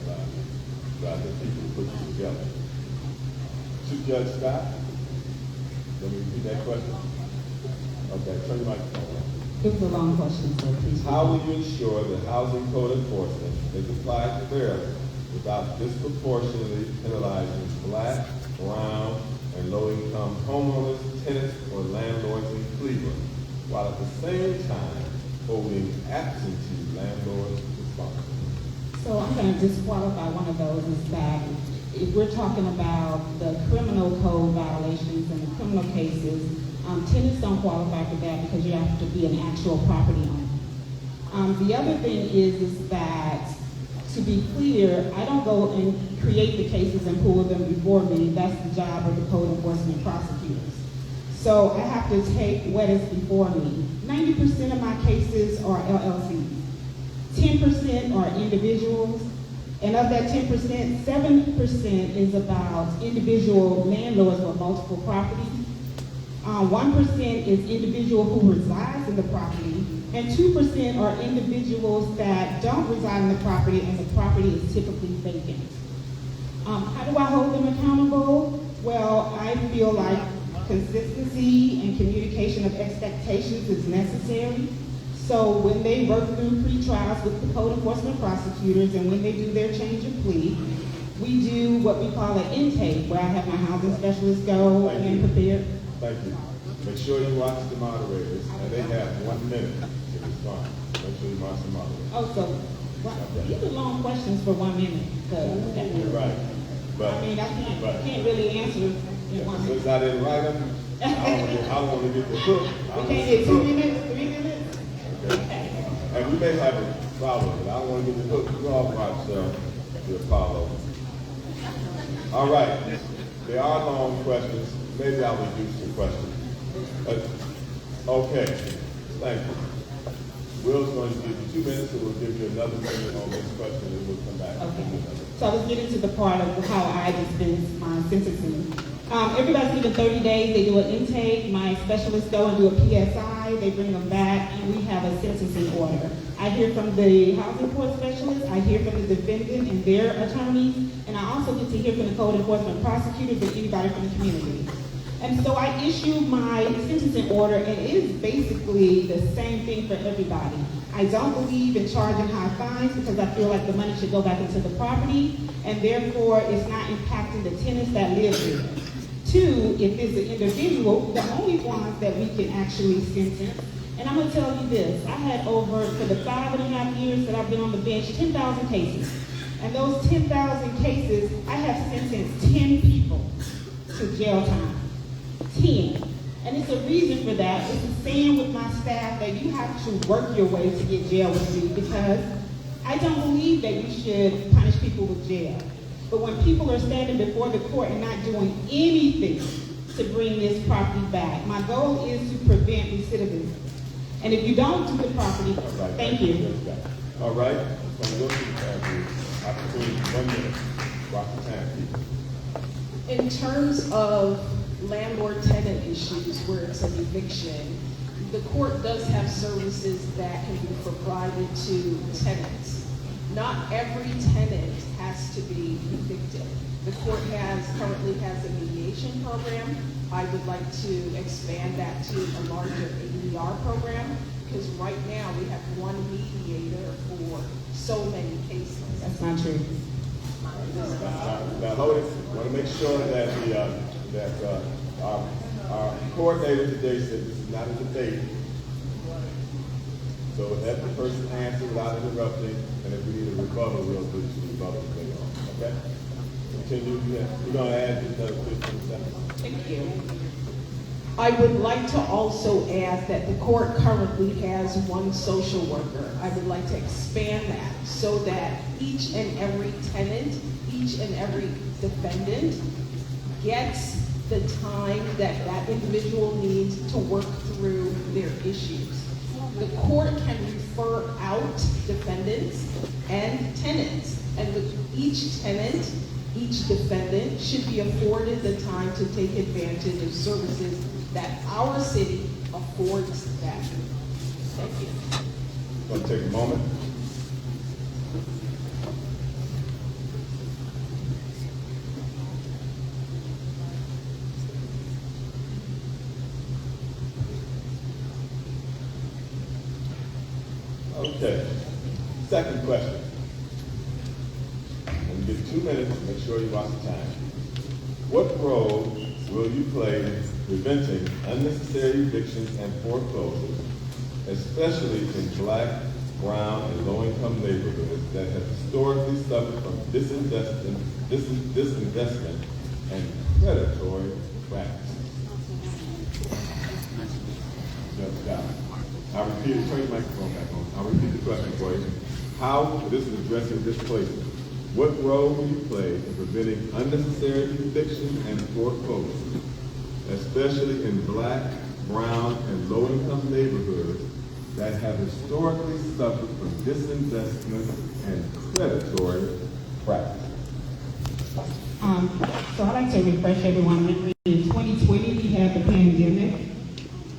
by the people who put you together. To Judge Scott, let me repeat that question. Okay, turn your microphone on. It's a long question, so please. How will you ensure that housing code enforcement is applied fairly without disproportionately penalizing black, brown, and low-income homeowners, tenants, or landlords in Cleveland, while at the same time holding absentee landlords responsible? So I'm going to disqualify one of those is that if we're talking about the criminal code violations and the criminal cases, tenants don't qualify for that because you have to be an actual property owner. The other thing is that, to be clear, I don't go and create the cases and pull them before me. That's the job of the code enforcement prosecutor. So I have to take what is before me. 90% of my cases are LLCs. 10% are individuals. And of that 10%, 7% is about individual landlords with multiple properties. 1% is individual who resides in the property, and 2% are individuals that don't reside in the property and the property is typically vacant. How do I hold them accountable? Well, I feel like consistency and communication of expectations is necessary. So when they work through pre-trials with the code enforcement prosecutors and when they do their change of plea, we do what we call an intake, where I have my housing specialist go and prepare. Thank you. Make sure you watch the moderators, and they have 1 minute to respond. Make sure you watch the moderators. Oh, so these are long questions for 1 minute. You're right. But, I mean, I can't really answer in 1 minute. since I didn't write them, I don't want to get the hook. We can't get 2 minutes, 3 minutes? Okay. And we may have a problem, but I don't want to get the hook. You all watch the Apollo. All right. There are long questions. Maybe I'll reduce the questions. Okay. Thank you. Will's going to give you 2 minutes, so we'll give you another minute on this question, and we'll come back. Okay. So I was getting to the part of how I dispense my sentencing. Everybody's given 30 days. They do an intake. My specialists go and do a PSI. They bring them back, and we have a sentencing order. I hear from the housing court specialist. I hear from the defendant and their attorneys, and I also get to hear from the code enforcement prosecutors and anybody from the community. And so I issue my sentencing order, and it is basically the same thing for everybody. I don't believe in charging high fines because I feel like the money should go back into the property, and therefore it's not impacting the tenants that live there. 2, if it's an individual, the only ones that we can actually sentence, and I'm gonna tell you this, I had over, for the 5.5 years that I've been on the bench, 10,000 cases. And those 10,000 cases, I have sentenced 10 people to jail time. 10. And it's a reason for that. It's a saying with my staff that you have to work your way to get jail with me, because I don't believe that you should punish people with jail. But when people are standing before the court and not doing anything to bring this property back, my goal is to prevent recidivism. And if you don't do the property, thank you. All right. So we'll give you opportunity 1 minute. Watch the time, people. In terms of landlord-tenant issues where it's an eviction, the court does have services that can be provided to tenants. Not every tenant has to be evicted. The court currently has a mediation program. I would like to expand that to a larger ADR program, because right now we have one mediator for so many cases. That's not true. Now, hold it. I want to make sure that our coordinator today said this is not a debate. So let the person answer without interrupting, and if we need a rebuttal, we'll do the rebuttal later on. Okay? Continue. We're going to add another 15 seconds. Thank you. I would like to also add that the court currently has one social worker. I would like to expand that so that each and every tenant, each and every defendant gets the time that that individual needs to work through their issues. The court can refer out defendants and tenants, and with each tenant, each defendant should be afforded the time to take advantage of services that our city affords them. Thank you. Going to take a moment. Okay. Second question. And you get 2 minutes. Make sure you watch the time. What role will you play in preventing unnecessary evictions and foreclosures, especially in Black, brown, and low-income neighborhoods that have historically suffered from disinvestment and predatory practices? Judge Scott. I'll repeat, turn your microphone back on. I'll repeat the question for you. How, this is addressing displacement. What role will you play in preventing unnecessary eviction and foreclosure, especially in black, brown, and low-income neighborhoods that have historically suffered from disinvestment and predatory practices. So I'd like to refresh everyone. In 2020, we had the pandemic,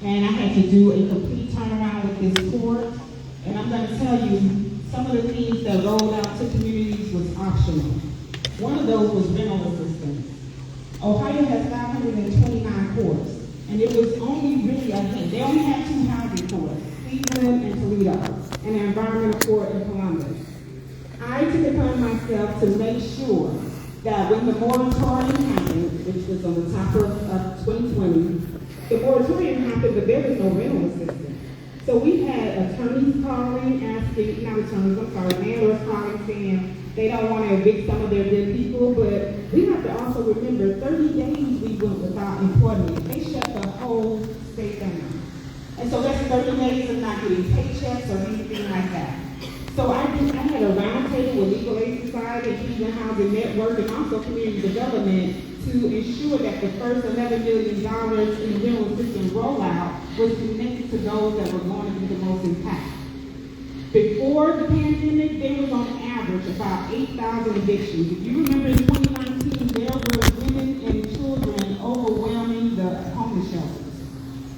and I had to do a complete turnaround with this court. And I'm going to tell you, some of the things that rolled out to communities was optional. One of those was rental assistance. Ohio has 529 courts, and it was only really a hint. They only had 2 housing courts, Cleveland and Toledo, and an environmental court in Columbus. I took it upon myself to make sure that when the moratorium happened, which was on the top of 2020, the moratorium happened, but there was no rental assistance. So we had attorneys calling, asking, not attorneys, I'm sorry, landlords calling, saying they don't want to evict some of their good people, but we have to also remember 30 days we went without employment. They shut the whole state down. And so that's 30 days of not getting paychecks or anything like that. So I had a roundtable with Legal Aid Society, Cleveland Housing Network, and also community development to ensure that the first $11 million in the rental assistance rollout was connected to those that were going to be the most impacted. Before the pandemic, there was on average about 8,000 evictions. If you remember in 2019, there were women and children overwhelming the homeless shelters.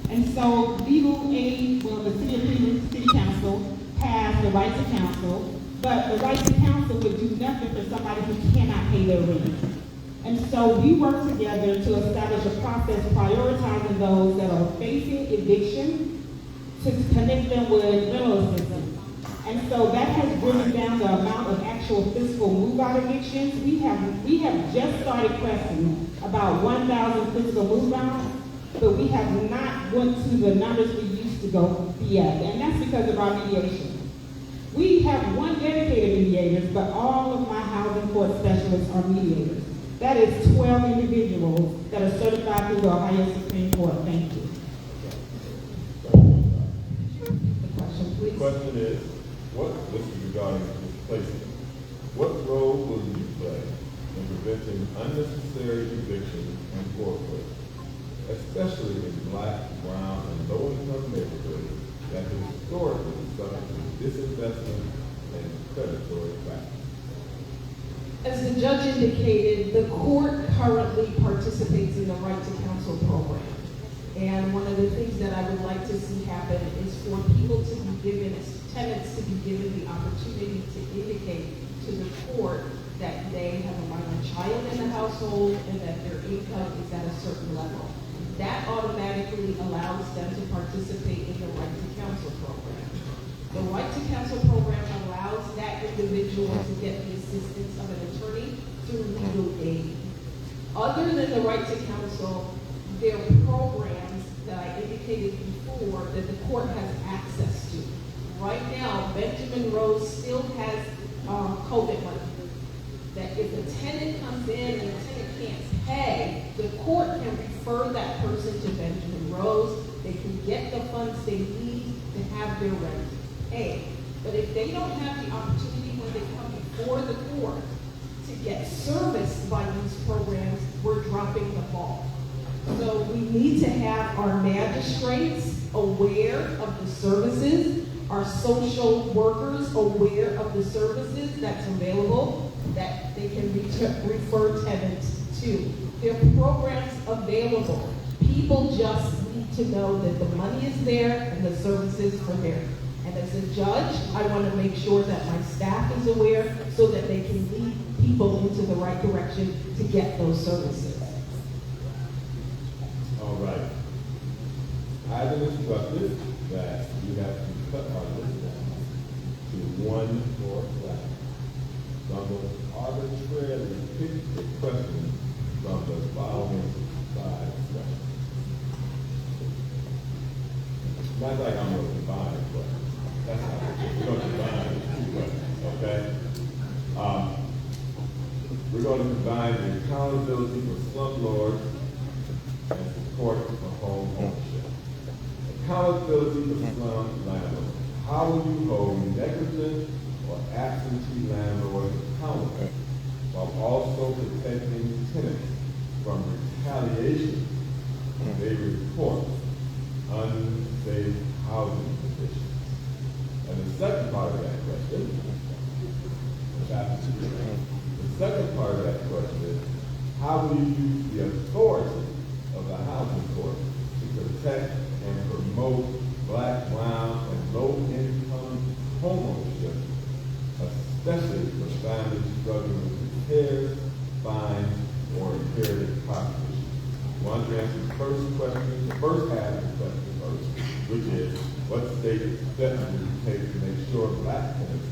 And so legal aid, well, the City of Cleveland City Council passed the right to counsel, but the right to counsel would do nothing for somebody who cannot pay their rent. And so we work together to establish a process prioritizing those that are facing eviction to connect them with rental assistance. And so that has driven down the amount of actual physical move-out evictions. We have just started pressing about 1,000 physical move-outs, but we have not went to the numbers we used to go be at, and that's because of our mediation. We have 1 dedicated mediator, but all of my housing court specialists are mediators. That is 12 individuals that are certified through the Ohio Supreme Court. Thank you. The question is, this is regarding displacement. What role will you play in preventing unnecessary evictions and foreclosure, especially in black, brown, and low-income neighborhoods that historically suffer from disinvestment and predatory practices? As the judge indicated, the court currently participates in the Right to Counsel program. And one of the things that I would like to see happen is for people to be given, tenants to be given the opportunity to indicate to the court that they have a minor child in the household and that their income is at a certain level. That automatically allows them to participate in the Right to Counsel program. The Right to Counsel program allows that individual to get the assistance of an attorney through legal aid. Other than the Right to Counsel, there are programs that I indicated before that the court has access to. Right now, Benjamin Rose still has COVID money. That if a tenant comes in and the tenant can't pay, the court can refer that person to Benjamin Rose. They can get the funds they need to have their rent paid. But if they don't have the opportunity when they come before the court to get serviced by these programs, we're dropping the ball. So we need to have our magistrates aware of the services, our social workers aware of the services that's available that they can refer tenants to. There are programs available. People just need to know that the money is there and the services are there. And as a judge, I want to make sure that my staff is aware so that they can lead people into the right direction to get those services. All right. I've instructed that you have to cut our list down to 1 more class. So I'm going to arbitrarily pick the question from the following 5 questions. Not like I'm going to combine it, but that's not what we're going to combine 2 questions, okay? We're going to combine the accountability for slumlords and support for home ownership. Accountability for slum landlords. How will you hold negligent or absentee landlords accountable while also protecting tenants from retaliation question. The second part of that question is, how will you use the authority of the housing court to protect and promote Black, brown, and low-income homeownership, especially for families struggling with repairs, fines, or inherited property? I want to answer the first question, the first half of the question first, which is, what state steps will you take to make sure Black tenants,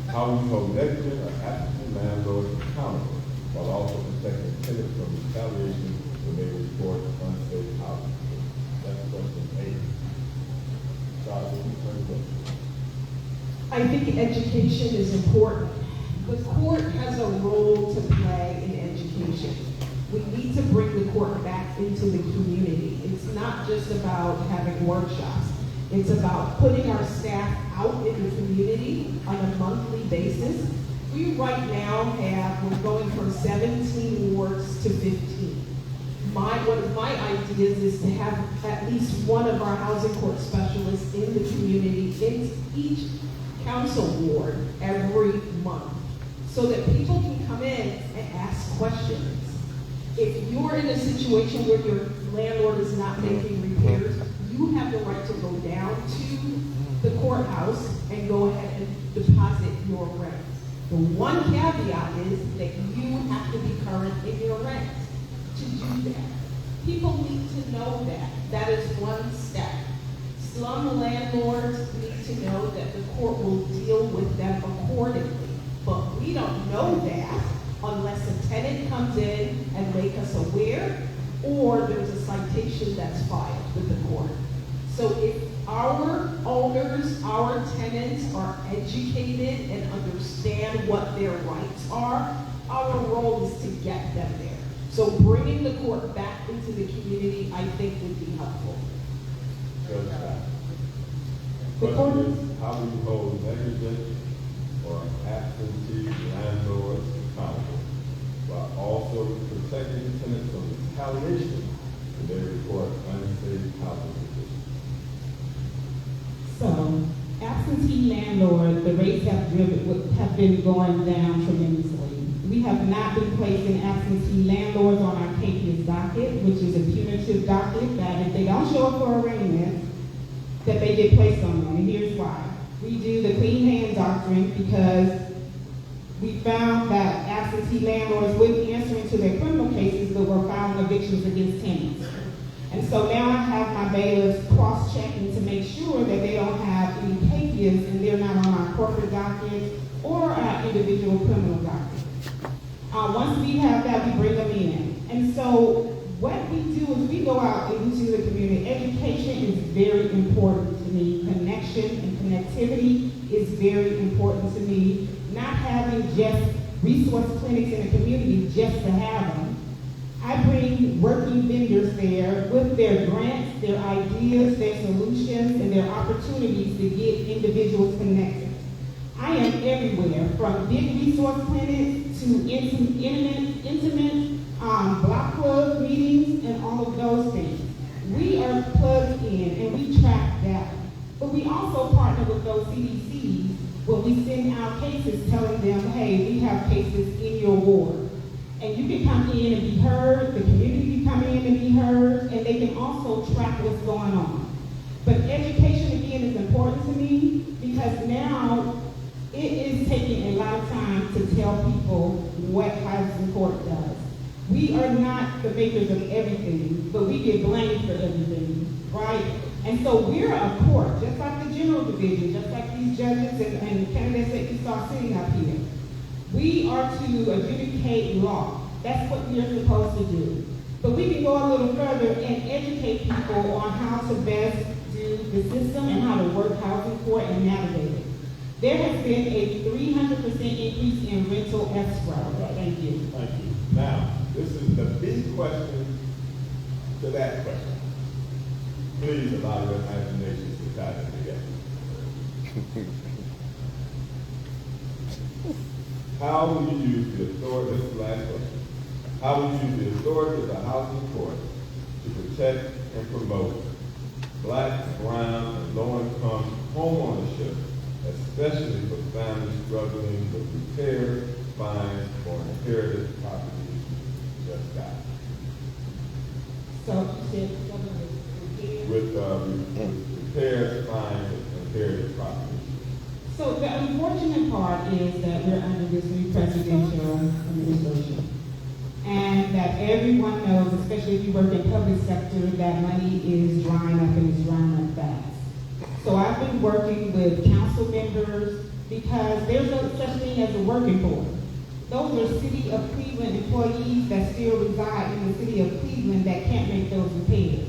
how will you hold negligent or absentee landlords accountable while also protecting tenants from retaliation when they report unsafe housing? That's question 8. Charles, what do you think? I think education is important. The court has a role to play in education. We need to bring the court back into the community. It's not just about having workshops. It's about putting our staff out in the community on a monthly basis. We right now we're going from 17 wards to 15. One of my ideas is to have at least one of our housing court specialists in the community in each council ward every month, so that people can come in and ask questions. If you're in a situation where your landlord is not making repairs, you have the right to go down to the courthouse and go ahead and deposit your rent. The one caveat is that you have to be current in your rent to do that. People need to know that. That is one step. Slum landlords need to know that the court will deal with them accordingly. But we don't know that unless a tenant comes in and make us aware, or there's a citation that's filed with the court. So if our owners, our tenants are educated and understand what their rights are, our role is to get them there. So bringing the court back into the community, I think, would be helpful. The question is, how do you hold negligent or absentee landlords accountable while also protecting tenants from retaliation when they report unsafe housing conditions? So, absentee landlord, the rates have been going down tremendously. We have not been placing absentee landlords on our capious docket, which is a punitive docket that if they don't show up for arraignment, that they get placed on them. And here's why. We do the clean hand doctrine because we found that absentee landlords wouldn't answer into their criminal cases, but were filing evictions against tenants. And so now I have my bailiffs cross-checking to make sure that they don't have any capias and they're not on our corporate docket or our individual criminal docket. Once we have that, we bring them in. And so what we do is we go out into the community. Education is very important to me. Connection and connectivity is very important to me. Not having just resource clinics in the community just to have them. I bring working vendors there with their grants, their ideas, their solutions, and their opportunities to get individuals connected. I am everywhere, from big resource clinics to intimate block club meetings and all of those things. We are plugged in and we track data. But we also partner with those CDCs when we send out cases telling them, hey, we have cases in your ward. And you can come in and be heard, the community can come in and be heard, and they can also track what's going on. But education, again, is important to me because now it is taking a lot of time to tell people what housing court does. We are not the makers of everything, but we get blamed for everything, right? And so we're a court, just like the general division, just like these judges and candidates that you saw sitting up here. We are to adjudicate law. That's what we are supposed to do. But we can go a little further and educate people on how to best do the system and how to work housing court and navigate it. There has been a 300% increase in rental escrow. Thank you. Thank you. Now, this is the big question to that question. Please allow your imagination to tie it together. How will you use the authority, this is the last question. How will you use the authority of the housing court to protect and promote Black, brown, and low-income home ownership, especially for families struggling with repair, fines, or inherited property just got. So you said government With repairs, fines, and inherited property. So the unfortunate part is that we're under this new presidential administration. And that everyone knows, especially if you work in public sector, that money is drying up and it's drying up fast. So I've been working with council members because there's no such thing as a working poor. Those are City of Cleveland employees that still reside in the City of Cleveland that can't make those repairs.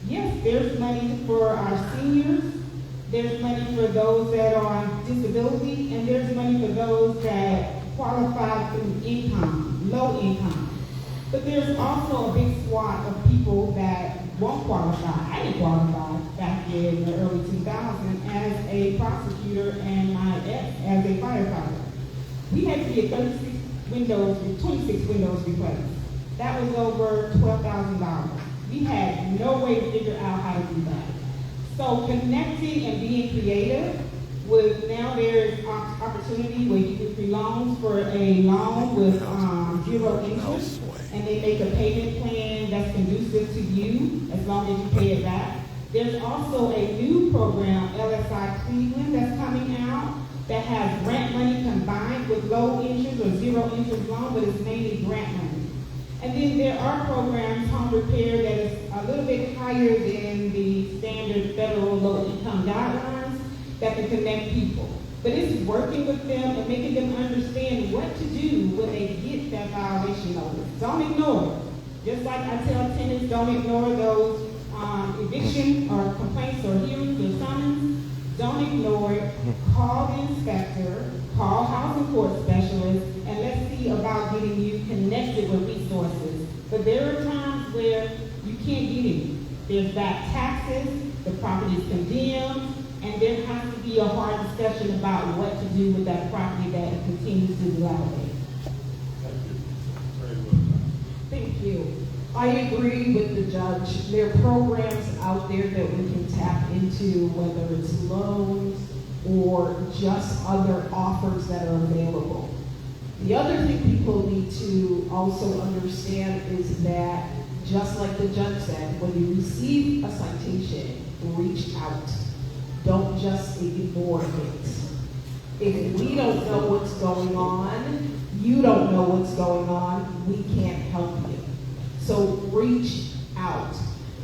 Yes, there's money for our seniors, there's money for those that are on disability, and there's money for those that qualify through income, low income. But there's also a big swath of people that won't qualify. I didn't qualify back in the early 2000s as a prosecutor and my ex as a firefighter. We had to get 26 windows replaced. That was over $12,000. We had no way to figure out how to do that. So connecting and being creative with, now there's opportunity where you can free loans for a loan with 0 interest, and they make a payment plan that's conducive to you as long as you pay it back. There's also a new program, LSI Cleveland, that's coming out that has grant money combined with low interest or 0 interest loan, but it's mainly grant money. And then there are programs, home repair, that is a little bit higher than the standard federal low-income guidelines that can connect people. But it's working with them and making them understand what to do when they get that violation notice. Don't ignore it. Just like I tell tenants, don't ignore those eviction or complaints or hearings or summons. Don't ignore it. Call the inspector, call housing court specialists, and let's see about getting you connected with resources. But there are times where you can't get any. There's back taxes, the property is condemned, and there has to be a hard discussion about what to do with that property that continues to dilapidate. Thank you. Very well. Thank you. I agree with the judge. There are programs out there that we can tap into, whether it's loans or just other offers that are available. The other thing people need to also understand is that, just like the judge said, when you receive a citation, reach out. Don't just ignore it. If we don't know what's going on, you don't know what's going on, we can't help you. So reach out.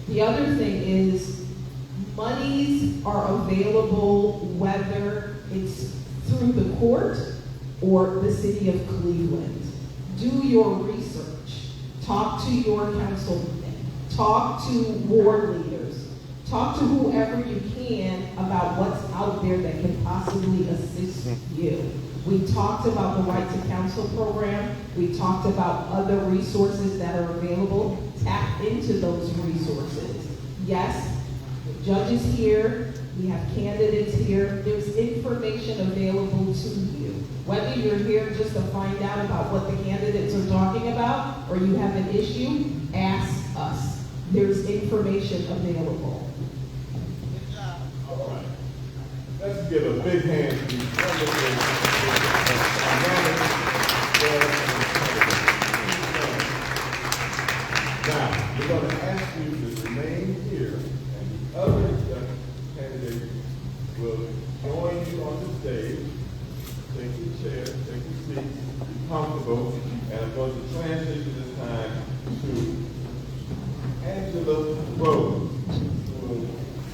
The other thing is, monies are available whether it's through the court or the City of Cleveland. Do your research. Talk to your councilman. Talk to ward leaders. Talk to whoever you can about what's out there that can possibly assist you. We talked about the Right to Counsel program. We talked about other resources that are available. Tap into those resources. Yes, judges here, we have candidates here. There's information available to you. Whether you're here just to find out about what the candidates are talking about or you have an issue, ask us. There's information available. All right. Let's give a big hand to these wonderful Now, we're going to ask you to remain here, and the other candidates will join you on the stage. Take your chair, take your seat, be comfortable, and I'm going to transition this time to Angela Rose, who will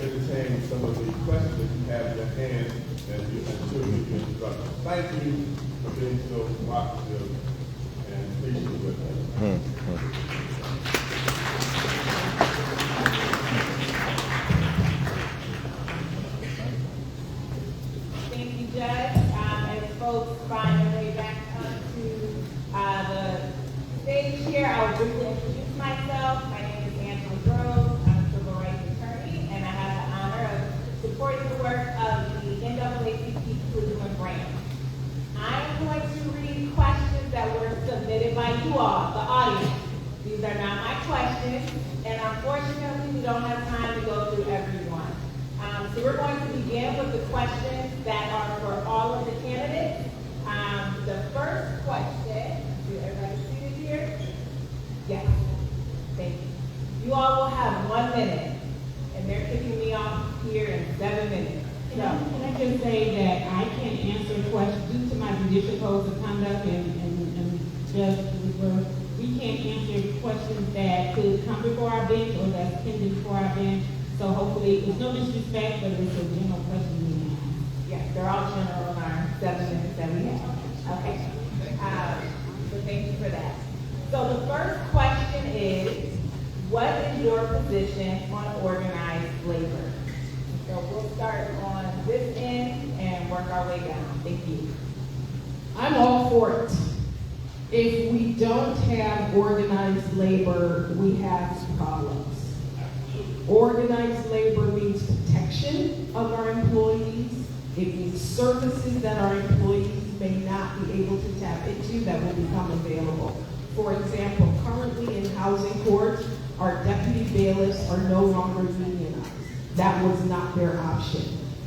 entertain some of the questions you have in your hand as you ensure you instructions. Thank you for being so cooperative and patient with us. Thank you, Judge. As folks find their way back to the stage here, I'll briefly introduce myself. My name is Angela Rose. I'm a civil rights attorney, and I have the honor of supporting the work of the NAACP Cleveland branch. I am going to read questions that were submitted by you all, the audience. These are not my questions, and unfortunately, we don't have time to go through every one. So we're going to begin with the questions that are for all of the candidates. The first question, do everybody see it here? Yes. Thank you. You all will have 1 minute, and they're kicking me off here in 7 minutes. So, Can I just say that I can't answer questions due to my judicial codes of conduct and Judge Woodward, we can't answer questions that could come before our bench or that's pending before our bench. So hopefully, it's no disrespect, but it's a general question we have. yes, they're all general in our 7 minutes that we have. Okay. So thank you for that. So the first question is, what is your position on organized labor? So we'll start on this end and work our way down. Thank you. I'm all for it. If we don't have organized labor, we have problems. Organized labor means protection of our employees. It means services that our employees may not be able to tap into that will become available. For example, currently in housing court, our deputy bailiffs are no longer unionized. That was not their option.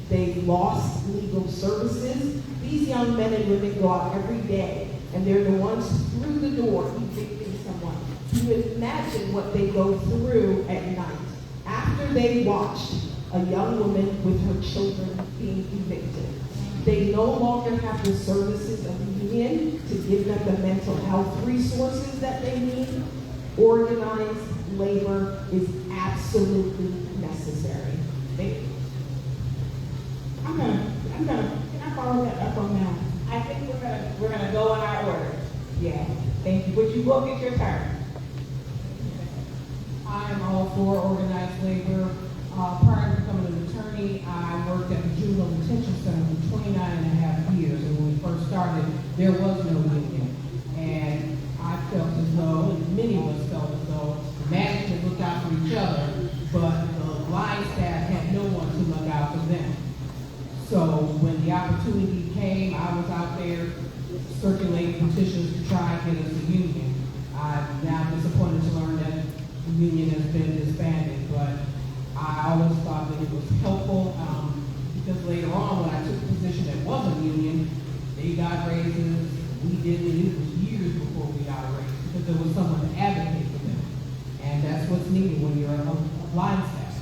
They've lost legal services. These young men and women go out every day, and they're the ones through the door evicting someone. You imagine what they go through at night after they watched a young woman with her children being evicted. They no longer have the services of the union to give them the mental health resources that they need. Organized labor is absolutely necessary. Thank you. Can I follow that up on that? I think we're gonna go in our order. Yeah. Thank you. But you will get your turn. I'm all for organized labor. Prior to becoming an attorney, I worked at the Juvenile Detention Center for 29 and a half years. And when we first started, there was no union. And I felt as though, and many of us felt as though, management looked out for each other, but the line staff had no one to look out for them. So when the opportunity came, I was out there circulating petitions to try and get us a union. I'm now disappointed to learn that the union has been disbanded, but I always thought that it was helpful because later on when I took a position that wasn't union, they got raises, we didn't, it was years before we got a raise because there was someone to advocate for them. And that's what's needed when you're a line staff.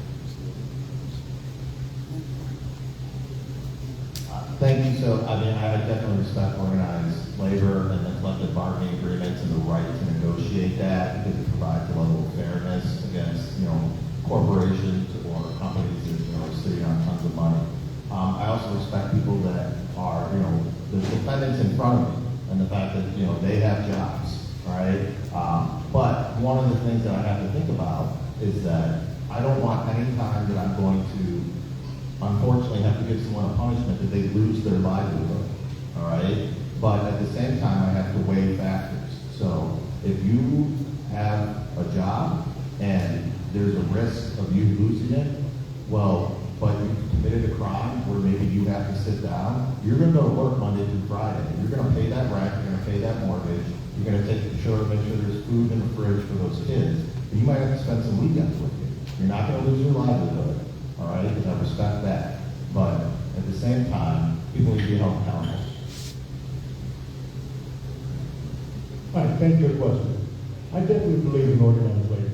Thank you. So, I mean, I definitely respect organized labor and the collective bargaining agreements and the right to negotiate that because it provides a level of fairness against, corporations or companies that, are sitting on tons of money. I also respect people that are, the defendants in front of me and the fact that, they have jobs, right? But one of the things that I have to think about is that I don't want any time that I'm going to unfortunately have to give someone a punishment that they lose their livelihood, all right? But at the same time, I have to weigh factors. So if you have a job and there's a risk of you losing it, well, but you committed a crime where maybe you have to sit down, you're going to go to work Monday through Friday. You're going to pay that rent, you're going to pay that mortgage, you're going to make sure there's food in the fridge for those kids. But you might have to spend some weekends with you. You're not going to lose your livelihood, all right? And I respect that. But at the same time, people need to be held accountable. All right, thank you for the question. I definitely believe in organized labor.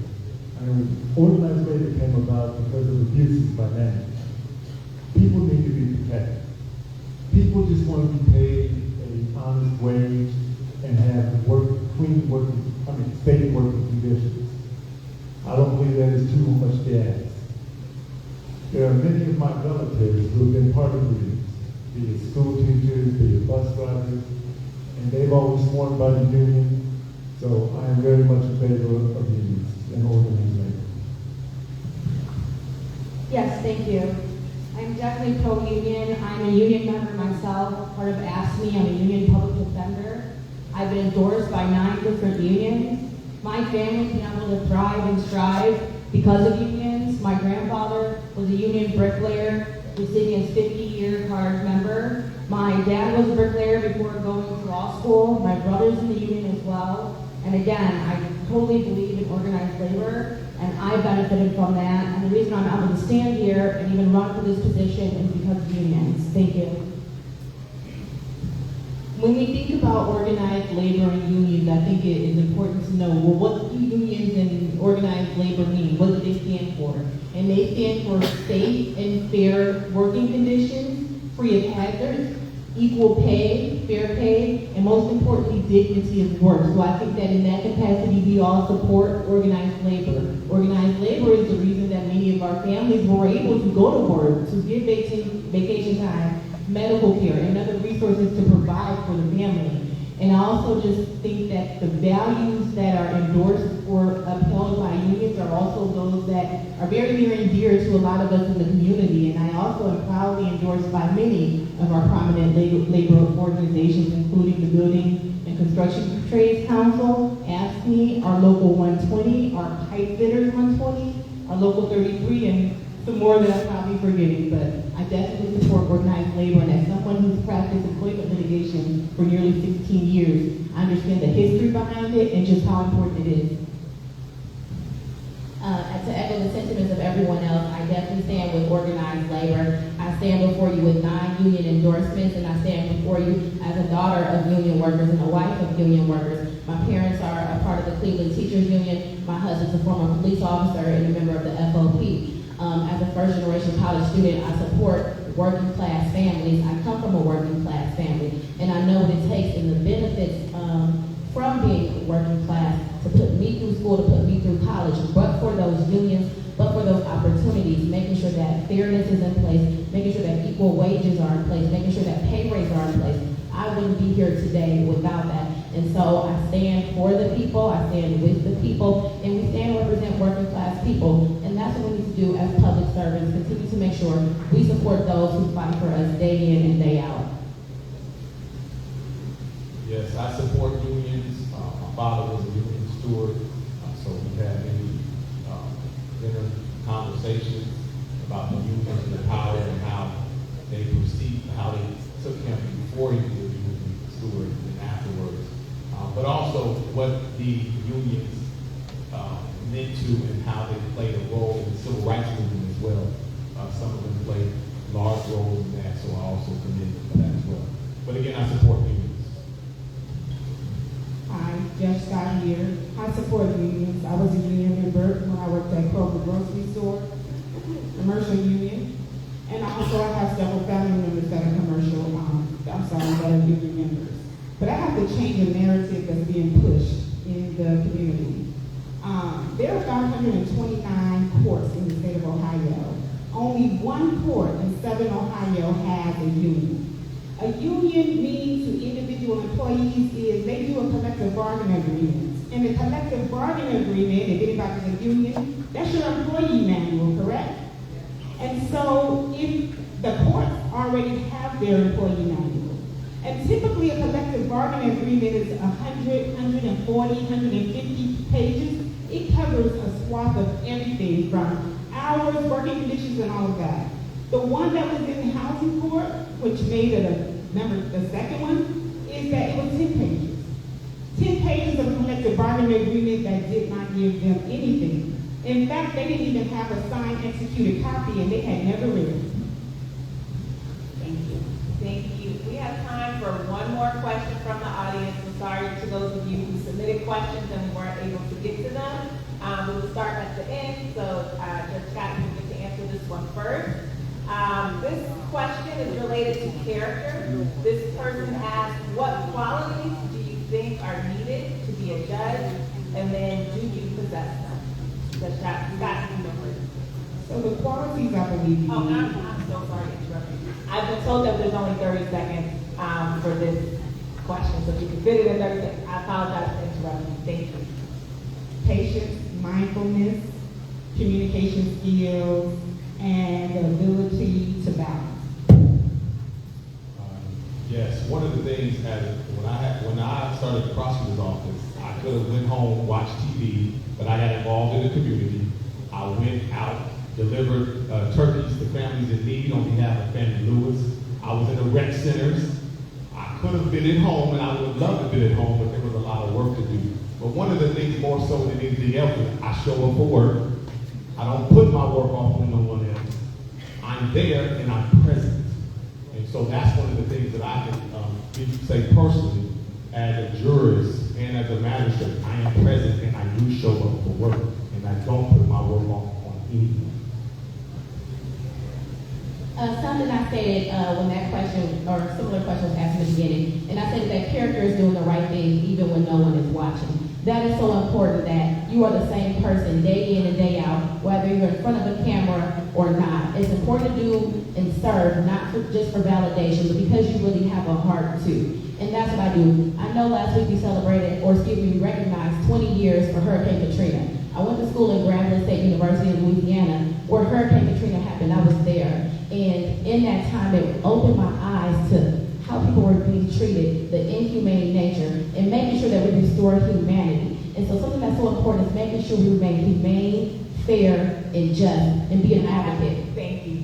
I mean, organized labor came about because of abuses by management. People need to be protected. People just want to be paid an honest wage and have safe working conditions. I don't believe that is too much to ask. There are many of my relatives who have been part of unions, be it school teachers, be it bus drivers, and they've always sworn by the union. So I am very much in favor of unions and organized labor. Yes, thank you. I'm definitely pro-union. I'm a union member myself, part of AFSCME. I'm a union public defender. I've been endorsed by 9 different unions. My family's been able to thrive and strive because of unions. My grandfather was a union bricklayer, receiving his 50-year card member. My dad was a bricklayer before going to law school. My brother's in the union as well. And again, I totally believe in organized labor. and I benefited from that. And the reason I'm able to stand here and even run for this position is because of unions. Thank you. When we think about organized labor and unions, I think it is important to know, well, what do unions and organized labor mean? What do they stand for? And they stand for safe and fair working conditions, free of hazards, equal pay, fair pay, and most importantly, dignity of work. So I think that in that capacity, we all support organized labor. Organized labor is the reason that many of our families were able to go to work, to get vacation time, medical care, and other resources to provide for the family. And I also just think that the values that are endorsed or upheld by unions are also those that are very near and dear to a lot of us in the community. And I also am proudly endorsed by many of our prominent labor organizations, including the Building and Construction Trades Council, AFSCME, our Local 120, our Pipe Fitters 120, our Local 33, and some more that I'm probably forgetting, but I definitely support organized labor, and as someone who's practiced employment litigation for nearly 16 years, I understand the history behind it and just how important it is. And to echo the sentiments of everyone else, I definitely stand with organized labor. I stand before you with non-union endorsements, and I stand before you as a daughter of union workers and a wife of union workers. My parents are a part of the Cleveland Teachers Union. My husband's a former police officer and a member of the FOP. As a first-generation college student, I support working-class families. I come from a working-class family, and I know what it takes and the benefits from being working class to put me through school, to put me through college, but for those unions, but for those opportunities, making sure that fairness is in place, making sure that equal wages are in place, making sure that pay rates are in place. I wouldn't be here today without that. And so I stand for the people, I stand with the people, and we stand to represent working class people. And that's what we need to do as public servants, continue to make sure we support those who fight for us day in and day out. Yes, I support unions. My father was a union steward, so we've had many dinner conversations about the unions and the power and how they perceived, how they took him before he was a union steward and afterwards. But also what the unions meant to and how they played a role in the civil rights movement as well. Some of them played large roles in that, so I also commend them for that as well. But again, I support unions. Hi, Jeff Scott here. I support unions. I was a union member when I worked at Kroger grocery store, commercial union. And also I have several family members that are that are union members. But I have to change the narrative that's being pushed in the community. There are 529 courts in the state of Ohio. Only one court in Southern Ohio has a union. A union means to individual employees is they do a collective bargaining agreement. And the collective bargaining agreement, if anybody's a union, that's your employee manual, correct? And so if the courts already have their employee manual, and typically a collective bargaining agreement is 100, 140, 150 pages. It covers a swath of everything from hours, working conditions, and all of that. The one that was in the housing court, which made it the second one, is that it was 10 pages. 10 pages of a collective bargaining agreement that did not give them anything. In fact, they didn't even have a signed, executed copy, and they had never read it. Thank you. Thank you. We have time for one more question from the audience. I'm sorry to those of you who submitted questions and we weren't able to get to them. We will start at the end, so Judge Scott, you get to answer this one first. This question is related to character. This person asked, what qualities do you think are needed to be a judge, and then do you possess them? Judge Scott, you know first. So the qualities I believe you need. I'm so sorry to interrupt you. I've been told that there's only 30 seconds for this question, so if you can fit it in 30 seconds, I apologize for interrupting. Thank you. Patience, mindfulness, communication skills, and the ability to balance. Yes, one of the things when I started the prosecutor's office, I could have went home, watched TV, but I got involved in the community. I went out, delivered turkeys to families in need on behalf of Fannie Lewis. I was in the rec centers. I could have been at home, and I would have loved to have been at home, but there was a lot of work to do. But one of the things more so than anything else is I show up for work. I don't put my work off on no one else. I'm there and I'm present. And so that's one of the things that I can say personally, as a jurist and as a magistrate, I am present and I do show up for work. And I don't put my work off on anyone. Something I stated when that question, or a similar question was asked in the beginning, and I said that character is doing the right thing even when no one is watching. That is so important that you are the same person day in and day out, whether you're in front of a camera or not. It's important to do and serve, not just for validation, but because you really have a heart too. And that's what I do. I know last week we celebrated, or excuse me, we recognized 20 years for Hurricane Katrina. I went to school in Grambling State University in Louisiana, where Hurricane Katrina happened. I was there. And in that time, it opened my eyes to how people were being treated, the inhumane nature, and making sure that we restore humanity. And so something that's so important is making sure we remain humane, fair, and just, and be an advocate. Thank you.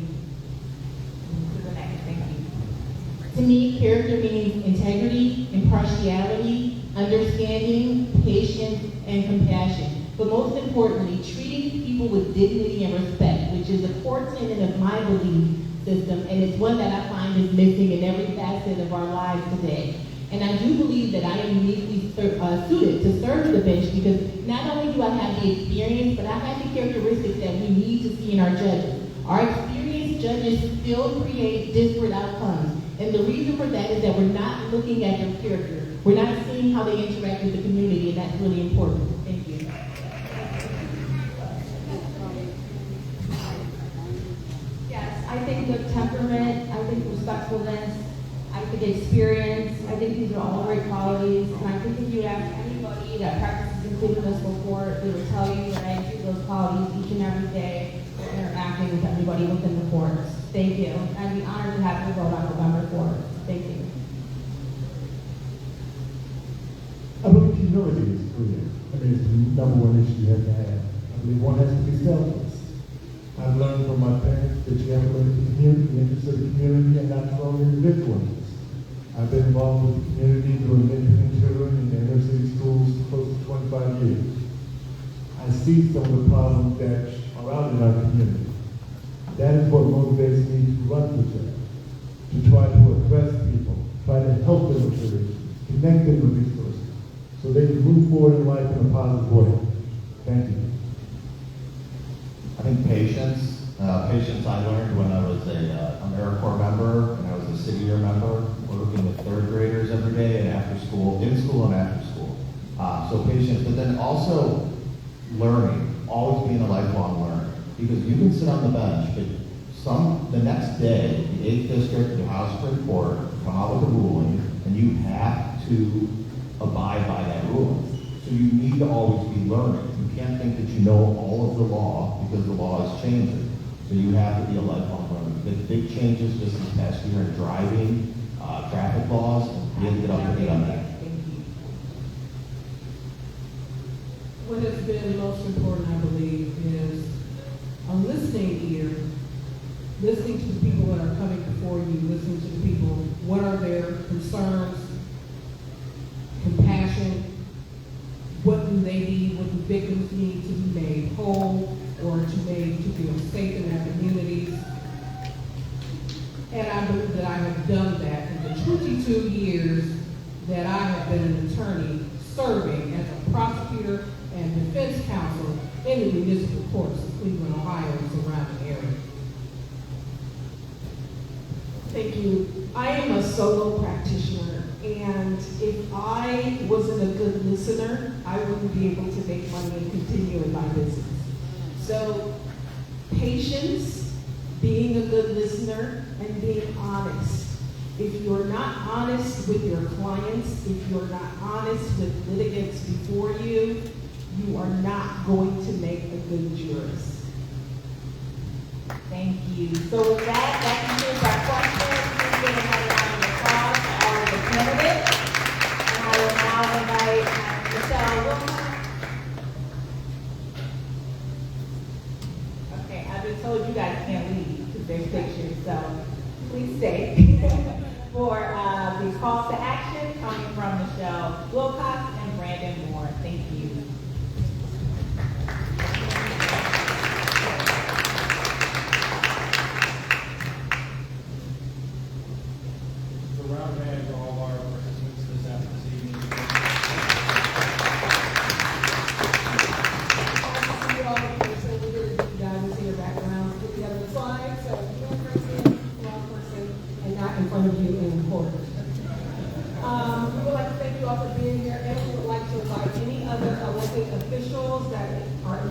To the next, thank you. To me, character means integrity, impartiality, understanding, patience, and compassion. But most importantly, treating people with dignity and respect, which is a core tenet of my belief system, and it's one that I find is missing in every facet of our lives today. And I do believe that I am uniquely suited to serve the bench because not only do I have the experience, but I have the characteristics that we need to see in our judges. Our experienced judges still create disparate outcomes. And the reason for that is that we're not looking at their character. We're not seeing how they interact with the community, and that's really important. Thank you. Yes, I think the temperament, I think respectfulness, I think experience, I think these are all great qualities. And I think if you ask anybody that practices in Cleveland Municipal Court, they would tell you that I exude those qualities each and every day interacting with everybody within the courts. Thank you. I'd be honored to have you vote on November 4th. Thank you. I believe humility is clear. I mean, it's the number one issue you have to have. I believe one has to be selfless. I've learned from my parents that you have to look at the community, the interests of the community, and not your own individual interests. I've been involved with the community doing mentoring children in the inner city schools for close to 25 years. I see some of the problems that are out in our community. That is what motivates me to run for judge, to try to address people, try to help them with their issues, connect them with resources, so they can move forward in life in a positive way. Thank you. I think patience. Patience I learned when I was a AmeriCorps member and I was a city year member, working with third graders every day and after school, in school and after school. So patience, but then also learning, always being a lifelong learner. Because you can sit on the bench, but the next day, the 8th District, the House Supreme Court, come out with a ruling, and you have to abide by that ruling. So you need to always be learning. You can't think that you know all of the law because the law is changing. So you have to be a lifelong learner. The big changes just this past year in driving, traffic laws, you have to get up to date on that. What has been most important, I believe, is a listening ear, listening to the people that are coming before you, listening to the people, what are their concerns, compassion, what do they need, what do victims need to be made whole or to feel safe in their communities. And I believe that I have done that in the 22 years that I have been an attorney serving as a prosecutor and defense counsel in the municipal courts of Cleveland, Ohio, and surrounding area. Thank you. I am a solo practitioner, and if I wasn't a good listener, I wouldn't be able to make money and continue in my business. So, patience, being a good listener, and being honest. If you're not honest with your clients, if you're not honest with litigants before you, you are not going to make a good jurist. Thank you. So with that concludes our questions. Please give another round of applause to all of the candidates. And I will now invite Michelle Wilson. Okay, I've been told you guys can't leave because there's pictures, so please stay for the calls to action coming from Michelle Wilcox and Brandon Moore. Thank you. in front of you in court. We would like to thank you all for being here, and we would like to invite any other elected officials that are